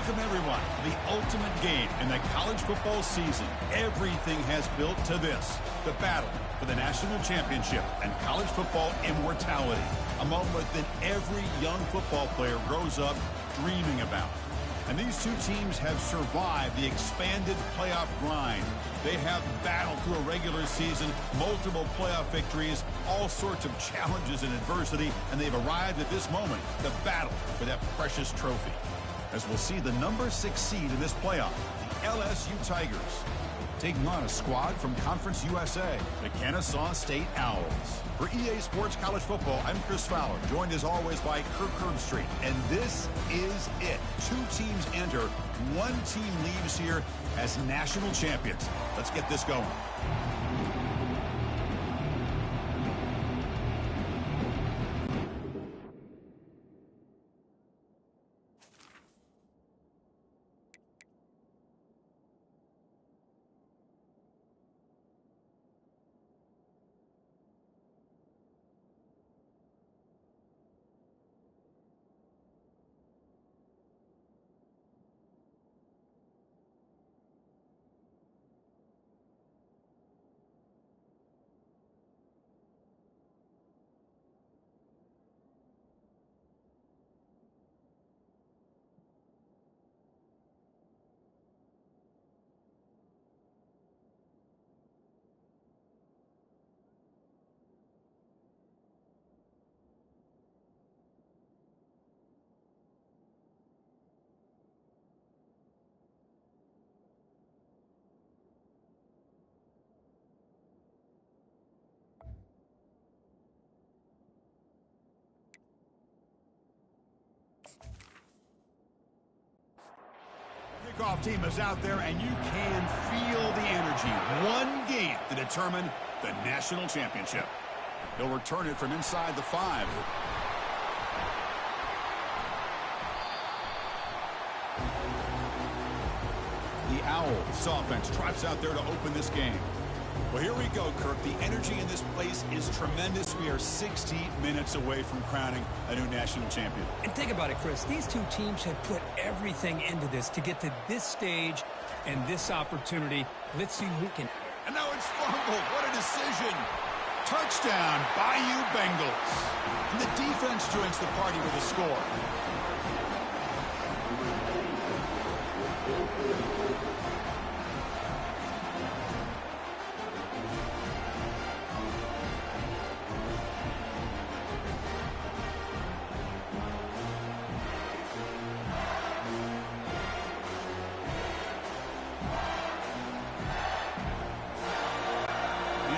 Welcome, everyone, to the ultimate game in the college football season. Everything has built to this, the battle for the national championship and college football immortality, a moment that every young football player grows up dreaming about. And these two teams have survived the expanded playoff grind. They have battled through a regular season, multiple playoff victories, all sorts of challenges and adversity, and they've arrived at this moment, the battle for that precious trophy. As we'll see the number 6 seed in this playoff, the LSU Tigers, taking on a squad from Conference USA, the Kennesaw State Owls. For EA Sports College Football, I'm Chris Fowler, joined as always by Kirk Herbstreit. And this is it. 2 teams enter, 1 team leaves here as national champions. Let's get this going. Kickoff team is out there, and you can feel the energy. One game to determine the national championship. He'll return it from inside the 5. The Owls offense trots out there to open this game. Well, here we go, Kirk. The energy in this place is tremendous. We are 60 minutes away from crowning a new national champion. And think about it, Chris. These two teams have put everything into this to get to this stage and this opportunity. Let's see who can. And now it's fumbled. What a decision. Touchdown, Bayou Bengals. And the defense joins the party with a score.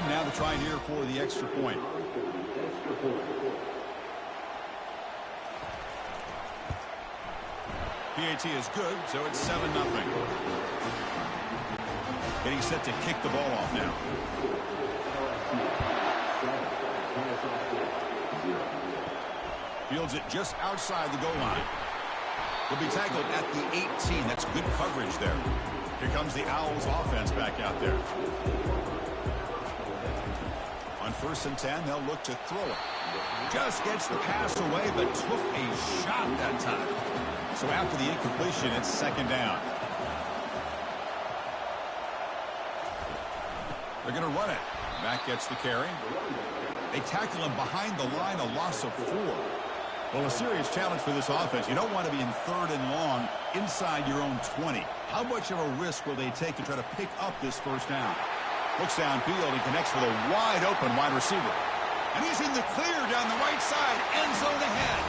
Now the try here for the extra point. PAT is good, so it's 7-0. Getting set to kick the ball off now. Fields it just outside the goal line. Will be tackled at the 18. That's good coverage there. Here comes the Owls offense back out there. On 1st and 10, they'll look to throw it. Just gets the pass away, but took a shot that time. So after the incompletion, it's 2nd down. They're going to run it. Mack gets the carry. They tackle him behind the line, a loss of 4. Well, a serious challenge for this offense. You don't want to be in 3rd and long inside your own 20. How much of a risk will they take to try to pick up this 1st down? Looks downfield and connects with a wide-open wide receiver. And he's in the clear down the right side, end zone ahead.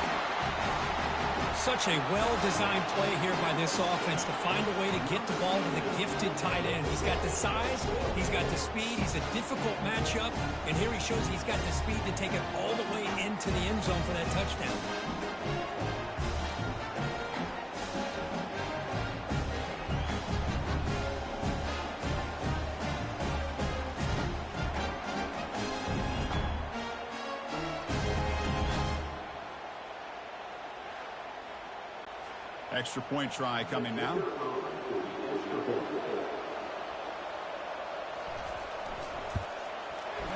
Such a well-designed play here by this offense to find a way to get the ball to the gifted tight end. He's got the size, he's got the speed, he's a difficult matchup, and here he shows he's got the speed to take it all the way into the end zone for that touchdown. Extra point try coming now.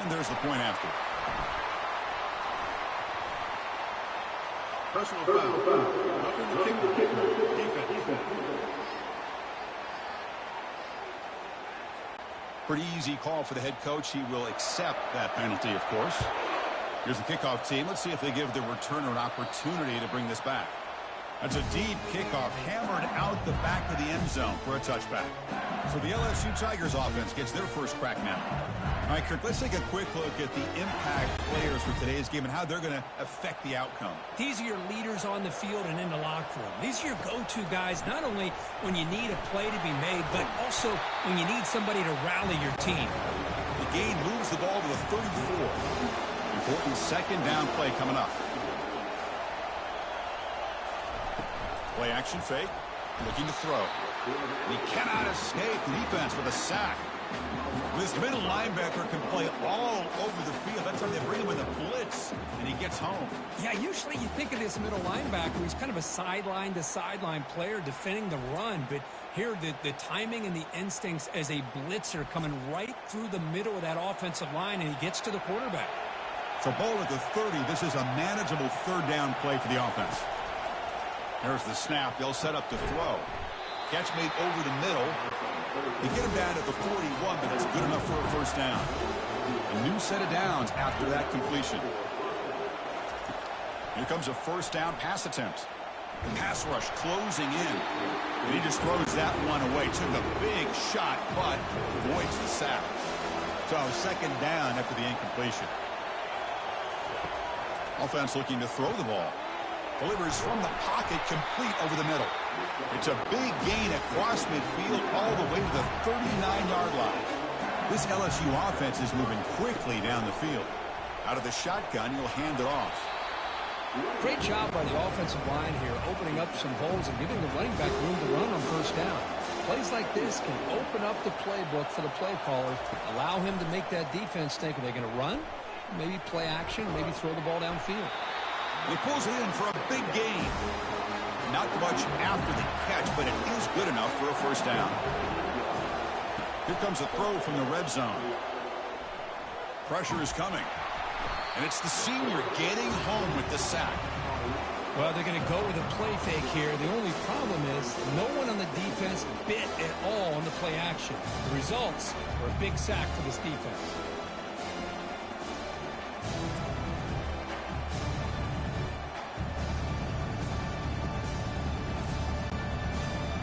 And there's the point after. Personal foul. Roughing the kicker. Defense. Pretty easy call for the head coach. He will accept that penalty, of course. Here's the kickoff team. Let's see if they give the returner an opportunity to bring this back. That's a deep kickoff, hammered out the back of the end zone for a touchback. So the LSU Tigers offense gets their first crack now. All right, Kirk, let's take a quick look at the impact players for today's game and how they're going to affect the outcome. These are your leaders on the field and in the locker room. These are your go-to guys, not only when you need a play to be made, but also when you need somebody to rally your team. The gain moves the ball to the 34. Important second down play coming up. Play action fake. Looking to throw. He cannot escape the defense with a sack. This middle linebacker can play all over the field. That's how they bring him in the blitz, and he gets home. Yeah, usually you think of this middle linebacker. He's kind of a sideline-to-sideline player defending the run, but here the timing and the instincts as a blitzer coming right through the middle of that offensive line, and he gets to the quarterback. So ball at the 30. This is a manageable third down play for the offense. There's the snap. They'll set up to throw. Catch made over the middle. They get him down at the 41, but it's good enough for a first down. A new set of downs after that completion. Here comes a first down pass attempt. Pass rush closing in. And he just throws that one away. Took a big shot, but avoids the sack. So second down after the incompletion. Offense looking to throw the ball. Delivers from the pocket, complete over the middle. It's a big gain across midfield all the way to the 39-yard line. This LSU offense is moving quickly down the field. Out of the shotgun, he'll hand it off. Great job by the offensive line here, opening up some holes and giving the running back room to run on first down. Plays like this can open up the playbook for the play caller, allow him to make that defense think, are they going to run? Maybe play action, maybe throw the ball downfield. He pulls it in for a big gain. Not much after the catch, but it is good enough for a first down. Here comes a throw from the red zone. Pressure is coming. And it's the senior getting home with the sack. Well, they're going to go with a play fake here. The only problem is no one on the defense bit at all on the play action. The results are a big sack for this defense.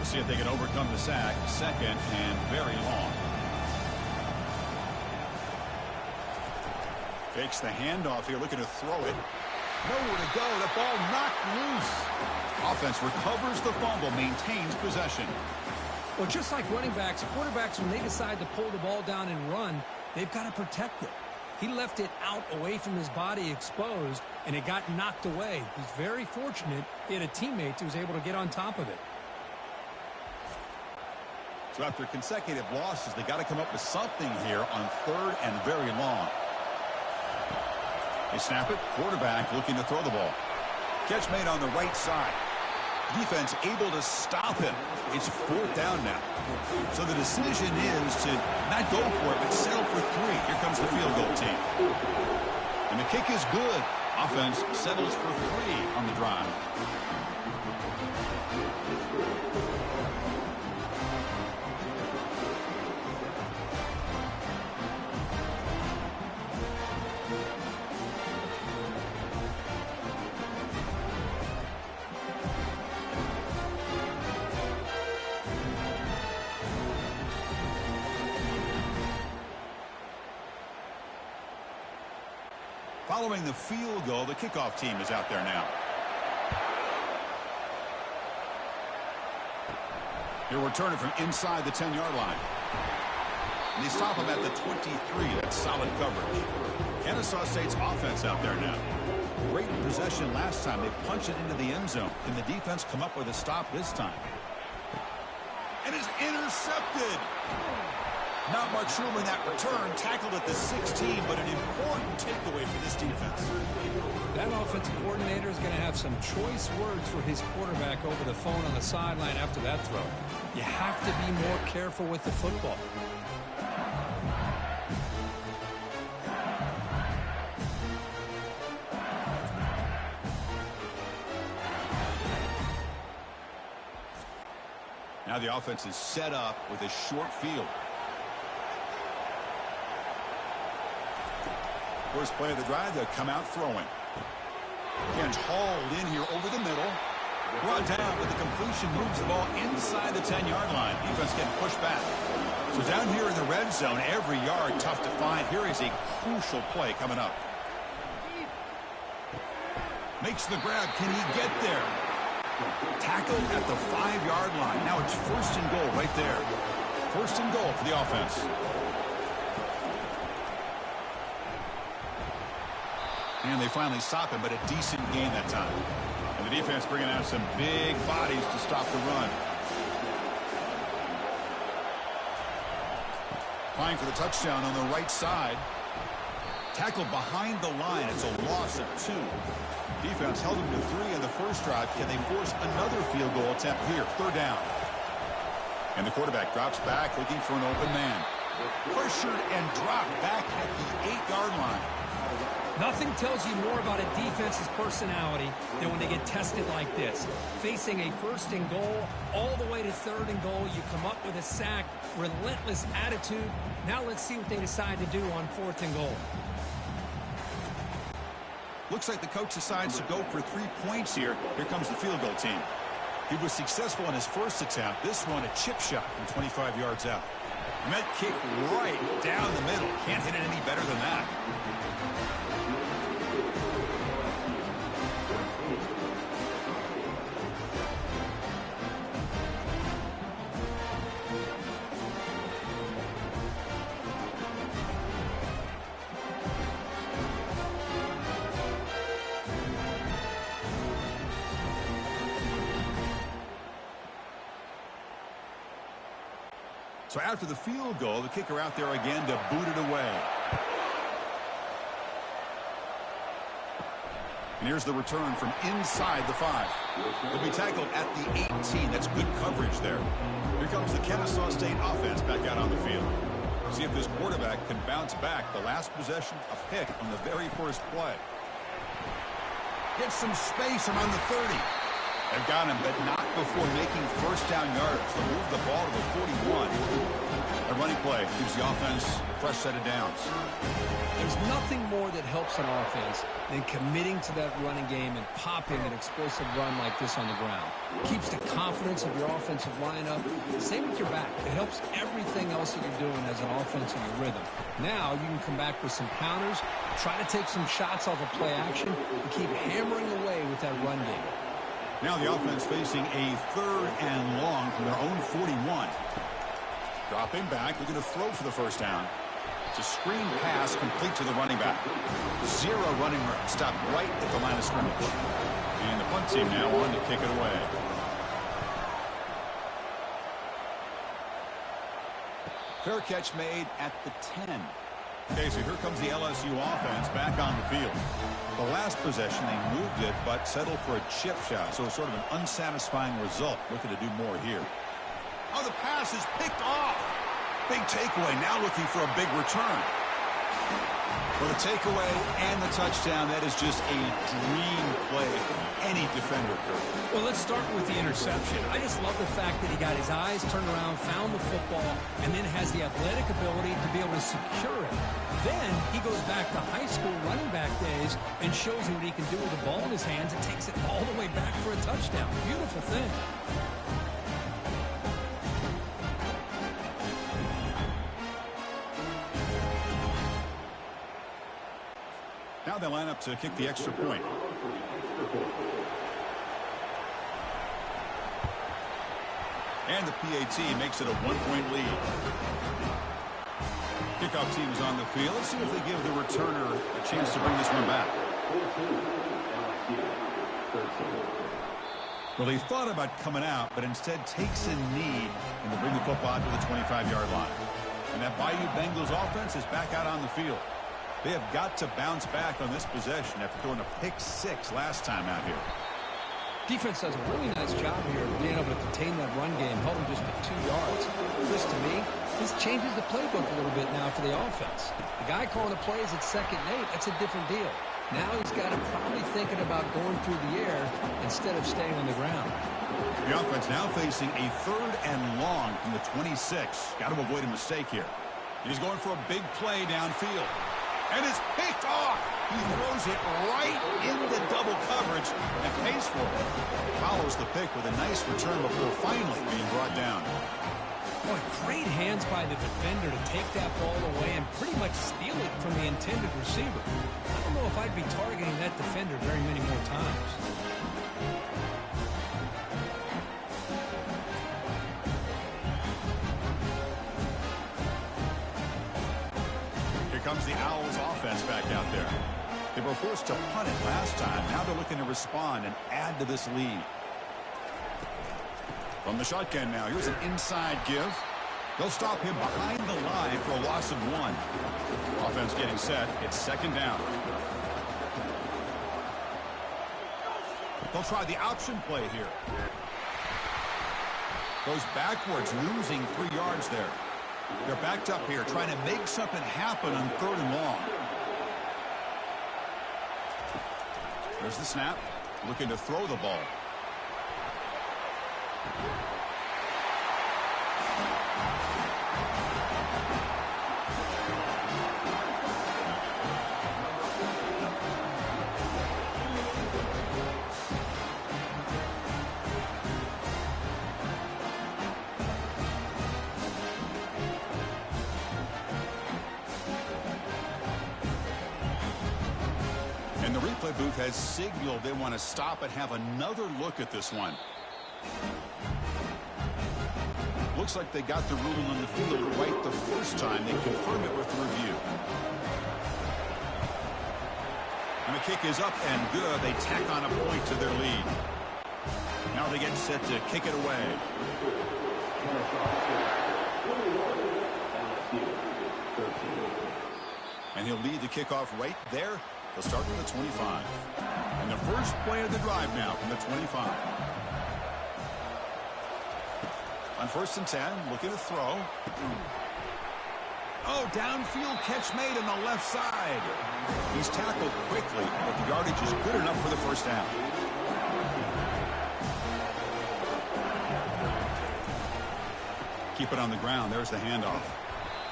See if they can overcome the sack. Second and very long. Fakes the handoff here, looking to throw it. Nowhere to go. The ball knocked loose. Offense recovers the fumble, maintains possession. Well, just like running backs, quarterbacks, when they decide to pull the ball down and run, they've got to protect it. He left it out away from his body exposed, and it got knocked away. He's very fortunate he had a teammate who was able to get on top of it. So after consecutive losses, they got to come up with something here on third and very long. They snap it. Quarterback looking to throw the ball. Catch made on the right side. Defense able to stop him. It's fourth down now. So the decision is to not go for it, but settle for three. Here comes the field goal team. And the kick is good. Offense settles for three on the drive. Following the field goal, the kickoff team is out there now. He'll return it from inside the 10-yard line. And they stop him at the 23. That's solid coverage. Kennesaw State's offense out there now. Great possession last time. They punched it into the end zone. Can the defense come up with a stop this time? And it's intercepted. Not much room in that return. Tackled at the 16, but an important takeaway for this defense. That offensive coordinator is going to have some choice words for his quarterback over the phone on the sideline after that throw. You have to be more careful with the football. Now the offense is set up with a short field. First play of the drive, they'll come out throwing. And hauled in here over the middle. Brought down, but the completion moves the ball inside the 10-yard line. Defense getting pushed back. So down here in the red zone, every yard tough to find. Here is a crucial play coming up. Makes the grab. Can he get there? Tackled at the 5-yard line. Now it's first and goal right there. First and goal for the offense. And they finally stop him, but a decent gain that time. And the defense bringing out some big bodies to stop the run. Applying for the touchdown on the right side. Tackled behind the line. It's a loss of 2. Defense held him to 3 on the first drive. Can they force another field goal attempt here? Third down. And the quarterback drops back looking for an open man. Pressured and dropped back at the 8-yard line. Nothing tells you more about a defense's personality than when they get tested like this. Facing a first and goal, all the way to third and goal, you come up with a sack, relentless attitude. Now let's see what they decide to do on fourth and goal. Looks like the coach decides to go for 3 points here. Here comes the field goal team. He was successful in his first attempt. This one, a chip shot from 25 yards out. Met kick right down the middle. Can't hit it any better than that. So after the field goal, the kicker out there again to boot it away. And here's the return from inside the 5. He'll be tackled at the 18. That's good coverage there. Here comes the Kennesaw State offense back out on the field. See if this quarterback can bounce back. The last possession, a pick on the very first play. Gets some space around the 30. They've got him, but not before making first down yards. They'll move the ball to the 41. A running play gives the offense a fresh set of downs. There's nothing more that helps an offense than committing to that running game and popping an explosive run like this on the ground. Keeps the confidence of your offensive lineup. Same with your back. It helps everything else that you're doing as an offense in your rhythm. Now you can come back with some counters, try to take some shots off of play action, and keep hammering away with that run game. Now the offense facing a 3rd and long from their own 41. Dropping back, looking to throw for the first down. It's a screen pass complete to the running back. 0 running room. Stopped right at the line of scrimmage. And the punt team now on to kick it away. Fair catch made at the 10. Okay, so here comes the LSU offense back on the field. The last possession, they moved it, but settled for a chip shot. So it's sort of an unsatisfying result. Looking to do more here. Oh, the pass is picked off. Big takeaway. Now looking for a big return. For the takeaway and the touchdown, that is just a dream play for any defender could. Well, let's start with the interception. I just love the fact that he got his eyes turned around, found the football, and then has the athletic ability to be able to secure it. Then he goes back to high school running back days and shows you what he can do with the ball in his hands and takes it all the way back for a touchdown. Beautiful thing. Now they line up to kick the extra point. And the PAT makes it a 1-point lead. Kickoff team is on the field. Let's see if they give the returner a chance to bring this one back. Well, he thought about coming out, but instead takes a knee and to bring the football to the 25-yard line. And that Bayou Bengals offense is back out on the field. They have got to bounce back on this possession after throwing a pick 6 last time out here. Defense does a really nice job here of being able to contain that run game, held them just at 2 yards. This, to me, this changes the playbook a little bit now for the offense. The guy calling the plays at 2nd and 8, that's a different deal. Now he's got him probably thinking about going through the air instead of staying on the ground. The offense now facing a 3rd and long from the 26. Got to avoid a mistake here. He's going for a big play downfield. And it's picked off. He throws it right into double coverage and pays for it. Follows the pick with a nice return before finally being brought down. Boy, great hands by the defender to take that ball away and pretty much steal it from the intended receiver. I don't know if I'd be targeting that defender very many more times. Here comes the Owls offense back out there. They were forced to punt it last time. Now they're looking to respond and add to this lead. From the shotgun now, here's an inside give. They'll stop him behind the line for a loss of 1. Offense getting set. It's 2nd down. They'll try the option play here. Goes backwards, losing 3 yards there. They're backed up here, trying to make something happen on 3rd and long. There's the snap. Looking to throw the ball. And the replay booth has signaled they want to stop and have another look at this one. Looks like they got the ruling on the field right the first time. They confirm it with the review. And the kick is up and good. They tack on a point to their lead. Now they get set to kick it away. And he'll lead the kickoff right there. They'll start from the 25. And the first play of the drive now from the 25. On 1st and 10, looking to throw. Oh, downfield catch made on the left side. He's tackled quickly, but the yardage is good enough for the first down. Keep it on the ground. There's the handoff.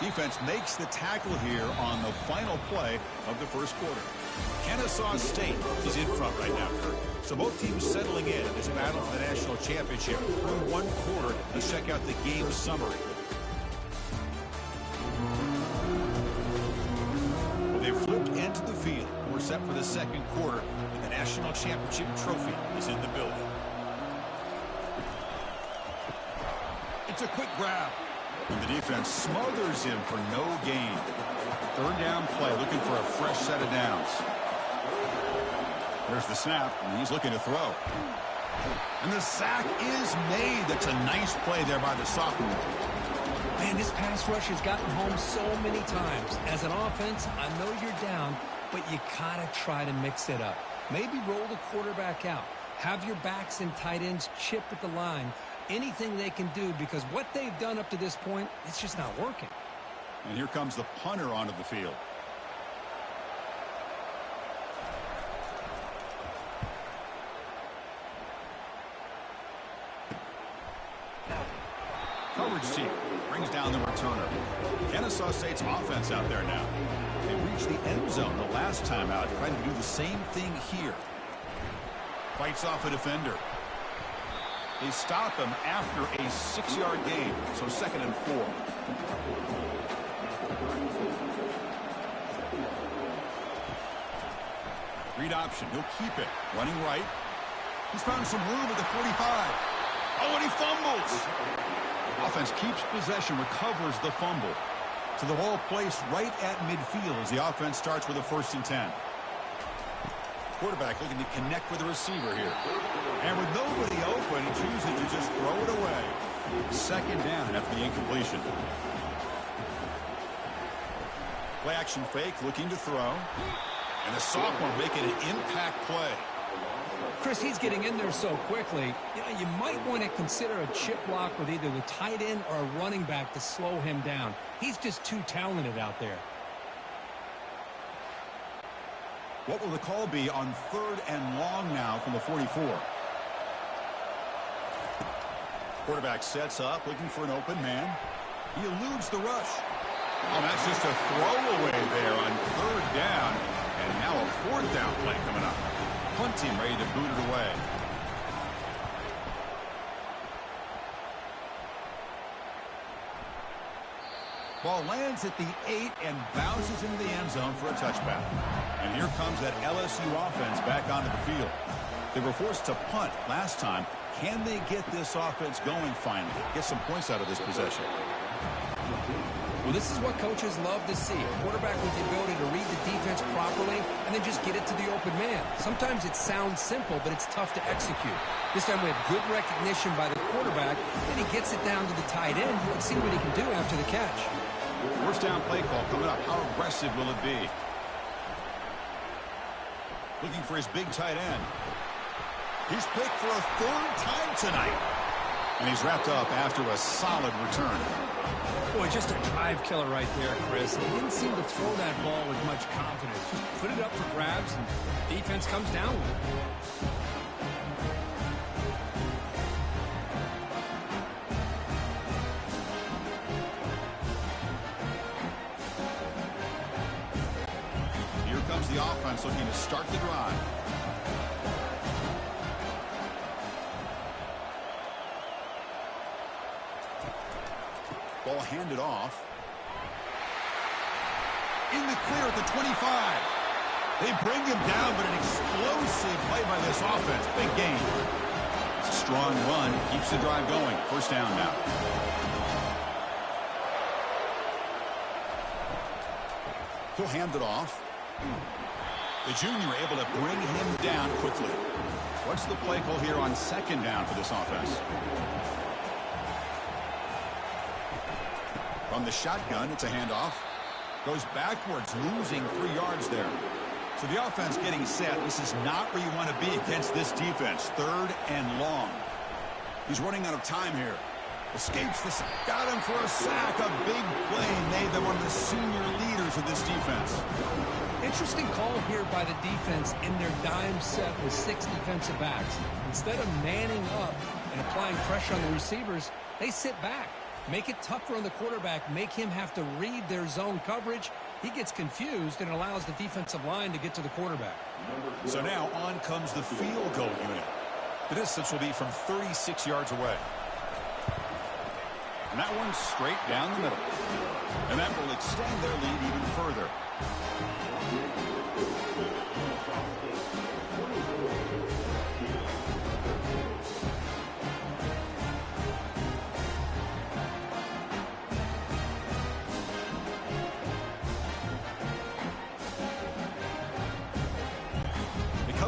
Defense makes the tackle here on the final play of the first quarter. Kennesaw State is in front right now, Kurt. So both teams settling in this battle for the national championship through 1 quarter. Let's check out the game summary. Well, they've flipped into the field. We're set for the 2nd quarter, and the national championship trophy is in the building. It's a quick grab. And the defense smothers him for no gain. 3rd down play, looking for a fresh set of downs. There's the snap, and he's looking to throw. And the sack is made. That's a nice play there by the sophomore. Man, this pass rush has gotten home so many times. As an offense, I know you're down, but you gotta try to mix it up. Maybe roll the quarterback out. Have your backs and tight ends chip at the line. Anything they can do, because what they've done up to this point, it's just not working. And here comes the punter onto the field. Coverage team brings down the returner. Kennesaw State's offense out there now. They reached the end zone the last time out, trying to do the same thing here. Fights off a defender. They stop him after a 6-yard gain, so 2nd and 4. Read option. He'll keep it. Running right. He's found some room at the 45. Oh, and he fumbles. Offense keeps possession, recovers the fumble. So the ball placed right at midfield as the offense starts with a 1st and 10. Quarterback looking to connect with the receiver here. And with nobody open, he chooses to just throw it away. 2nd down after the incompletion. Play action fake, looking to throw. And the sophomore making an impact play. Chris, he's getting in there so quickly. You know, you might want to consider a chip block with either the tight end or a running back to slow him down. He's just too talented out there. What will the call be on 3rd and long now from the 44? Quarterback sets up, looking for an open man. He eludes the rush. Oh, that's just a throwaway there on 3rd down. And now a 4th down play coming up. Punt team ready to boot it away. Ball lands at the 8 and bounces into the end zone for a touchback. And here comes that LSU offense back onto the field. They were forced to punt last time. Can they get this offense going finally? Get some points out of this possession. Well, this is what coaches love to see. A quarterback with the ability to read the defense properly and then just get it to the open man. Sometimes it sounds simple, but it's tough to execute. This time we have good recognition by the quarterback. Then he gets it down to the tight end. You can see what he can do after the catch. First down play call coming up. How aggressive will it be? Looking for his big tight end. He's picked for a 3rd time tonight. And he's wrapped up after a solid return. Boy, just a drive killer right there, Chris. He didn't seem to throw that ball with much confidence. Just put it up for grabs, and defense comes down with it. Here comes the offense looking to start the drive. Ball handed off. In the clear at the 25. They bring him down, but an explosive play by this offense. Big gain. It's a strong run. Keeps the drive going. First down now. He'll hand it off. The junior able to bring him down quickly. What's the play call here on 2nd down for this offense? From the shotgun, it's a handoff. Goes backwards, losing 3 yards there. So the offense getting set. This is not where you want to be against this defense. 3rd and long. He's running out of time here. Escapes this. Got him for a sack. A big play made them one of the senior leaders of this defense. Interesting call here by the defense in their dime set with 6 defensive backs. Instead of manning up and applying pressure on the receivers, they sit back. Make it tougher on the quarterback. Make him have to read their zone coverage. He gets confused and allows the defensive line to get to the quarterback. So now on comes the field goal unit. The distance will be from 36 yards away. And that one's straight down the middle. And that will extend their lead even further.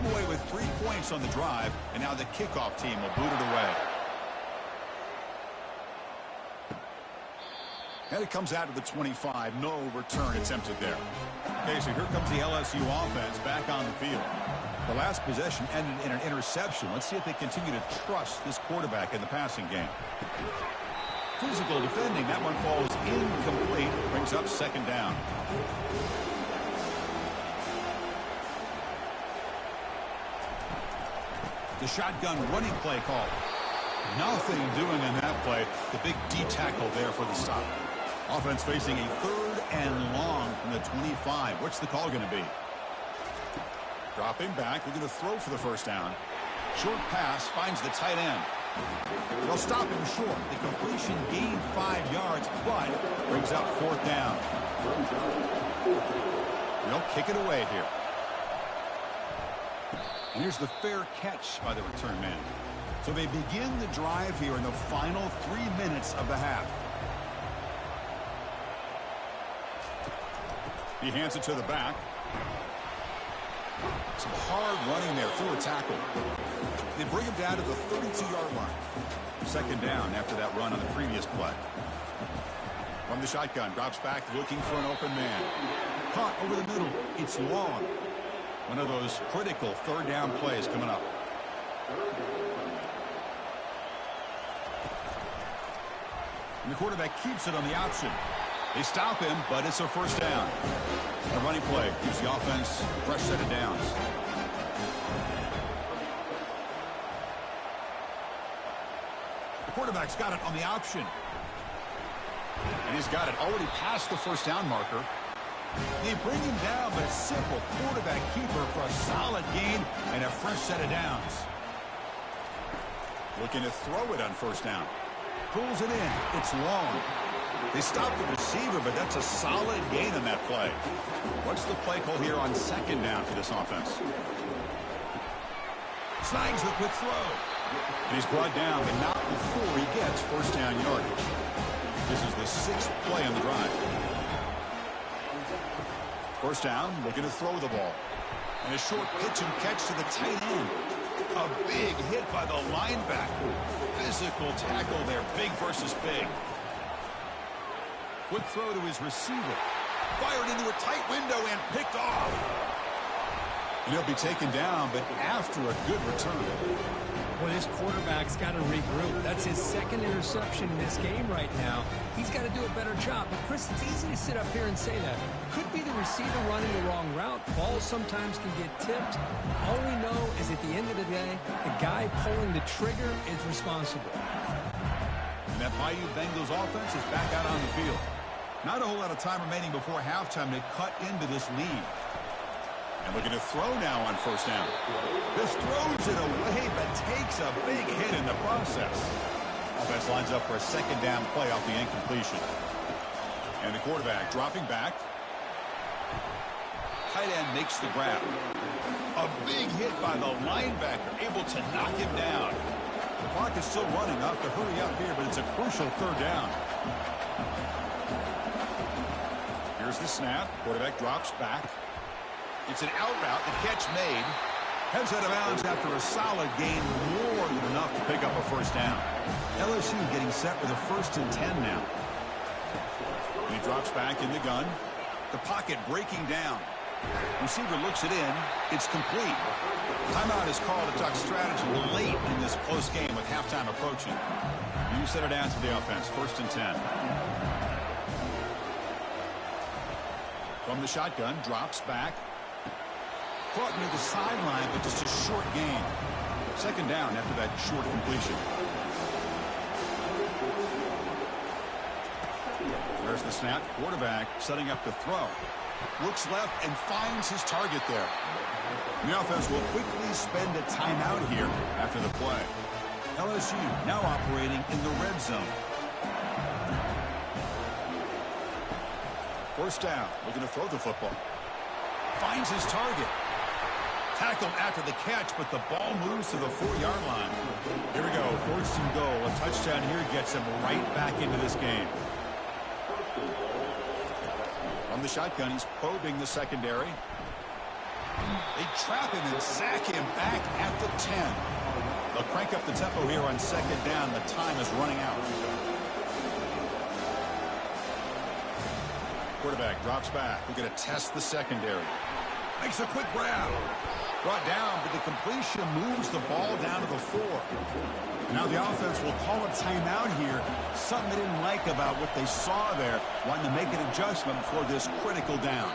Away with 3 points on the drive, and now the kickoff team will boot it away. And it comes out to the 25. No return attempted there. Okay, so here comes the LSU offense back on the field. The last possession ended in an interception. Let's see if they continue to trust this quarterback in the passing game. Physical defending. That one falls incomplete. Brings up 2nd down. The shotgun running play call. Nothing doing in that play. The big D tackle there for the stop. Offense facing a 3rd and long from the 25. What's the call going to be? Dropping back. We're going to throw for the first down. Short pass finds the tight end. They'll stop him short. The completion gained 5 yards, but brings up 4th down. They'll kick it away here. And here's the fair catch by the return man. So they begin the drive here in the final 3 minutes of the half. He hands it to the back. Some hard running there through a tackle. They bring him down to the 32-yard line. 2nd down after that run on the previous play. From the shotgun, drops back looking for an open man. Caught over the middle. It's long. One of those critical 3rd down plays coming up. And the quarterback keeps it on the option. They stop him, but it's a first down. A running play gives the offense a fresh set of downs. The quarterback's got it on the option. And he's got it already past the first down marker. They bring him down, but a simple quarterback keeper for a solid gain and a fresh set of downs. Looking to throw it on first down. Pulls it in. It's long. They stop the receiver, but that's a solid gain on that play. What's the play call here on second down for this offense? Snags the quick throw. And he's brought down, but not before he gets first down yardage. This is the 6th play on the drive. First down, looking to throw the ball. And a short pitch and catch to the tight end. A big hit by the linebacker. Physical tackle there, big versus big. Quick throw to his receiver. Fired into a tight window and picked off. And he'll be taken down, but after a good return. Well, this quarterback's got to regroup. That's his 2nd interception in this game right now. He's got to do a better job. But, Chris, it's easy to sit up here and say that. Could be the receiver running the wrong route. Balls sometimes can get tipped. All we know is at the end of the day, the guy pulling the trigger is responsible. And that Bayou Bengals offense is back out on the field. Not a whole lot of time remaining before halftime to cut into this lead. And looking to throw now on first down. This throws it away, but takes a big hit in the process. Offense lines up for a second down play off the incompletion. And the quarterback dropping back. Tight end makes the grab. A big hit by the linebacker, able to knock him down. The clock is still running. Have to hurry up here, but it's a crucial third down. Here's the snap. Quarterback drops back. It's an out route. The catch made. Heads out of bounds after a solid gain, more than enough to pick up a first down. LSU getting set with a 1st and 10 now. And he drops back in the gun. The pocket breaking down. Receiver looks it in. It's complete. Timeout is called to talk strategy late in this close game with halftime approaching. You set it down to the offense. 1st and 10. From the shotgun, drops back. Caught near the sideline, but just a short gain. Second down after that short completion. There's the snap. Quarterback setting up the throw. Looks left and finds his target there. The offense will quickly spend a timeout here after the play. LSU now operating in the red zone. First down, looking to throw the football. Finds his target. Tackled after the catch, but the ball moves to the 4-yard line. Here we go, 1st and goal. A touchdown here gets him right back into this game. From the shotgun, he's probing the secondary. They trap him and sack him back at the 10. They'll crank up the tempo here on second down. The time is running out. Quarterback drops back. We're going to test the secondary. Makes a quick grab. Brought down, but the completion moves the ball down to the 4. Now the offense will call a timeout here. Something they didn't like about what they saw there. Wanting to make an adjustment before this critical down.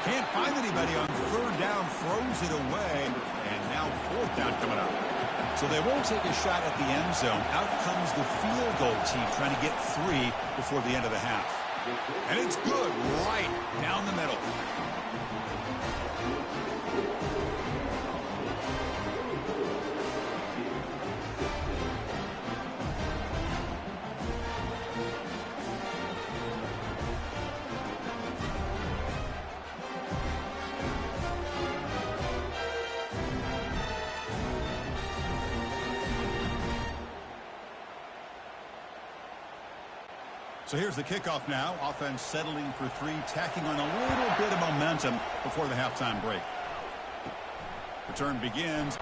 Can't find anybody on 3rd down. Throws it away. And now 4th down coming up. So they won't take a shot at the end zone. Out comes the field goal team trying to get 3 before the end of the half. And it's good right down the middle. So here's the kickoff now. Offense settling for 3, tacking on a little bit of momentum before the halftime break. Return begins.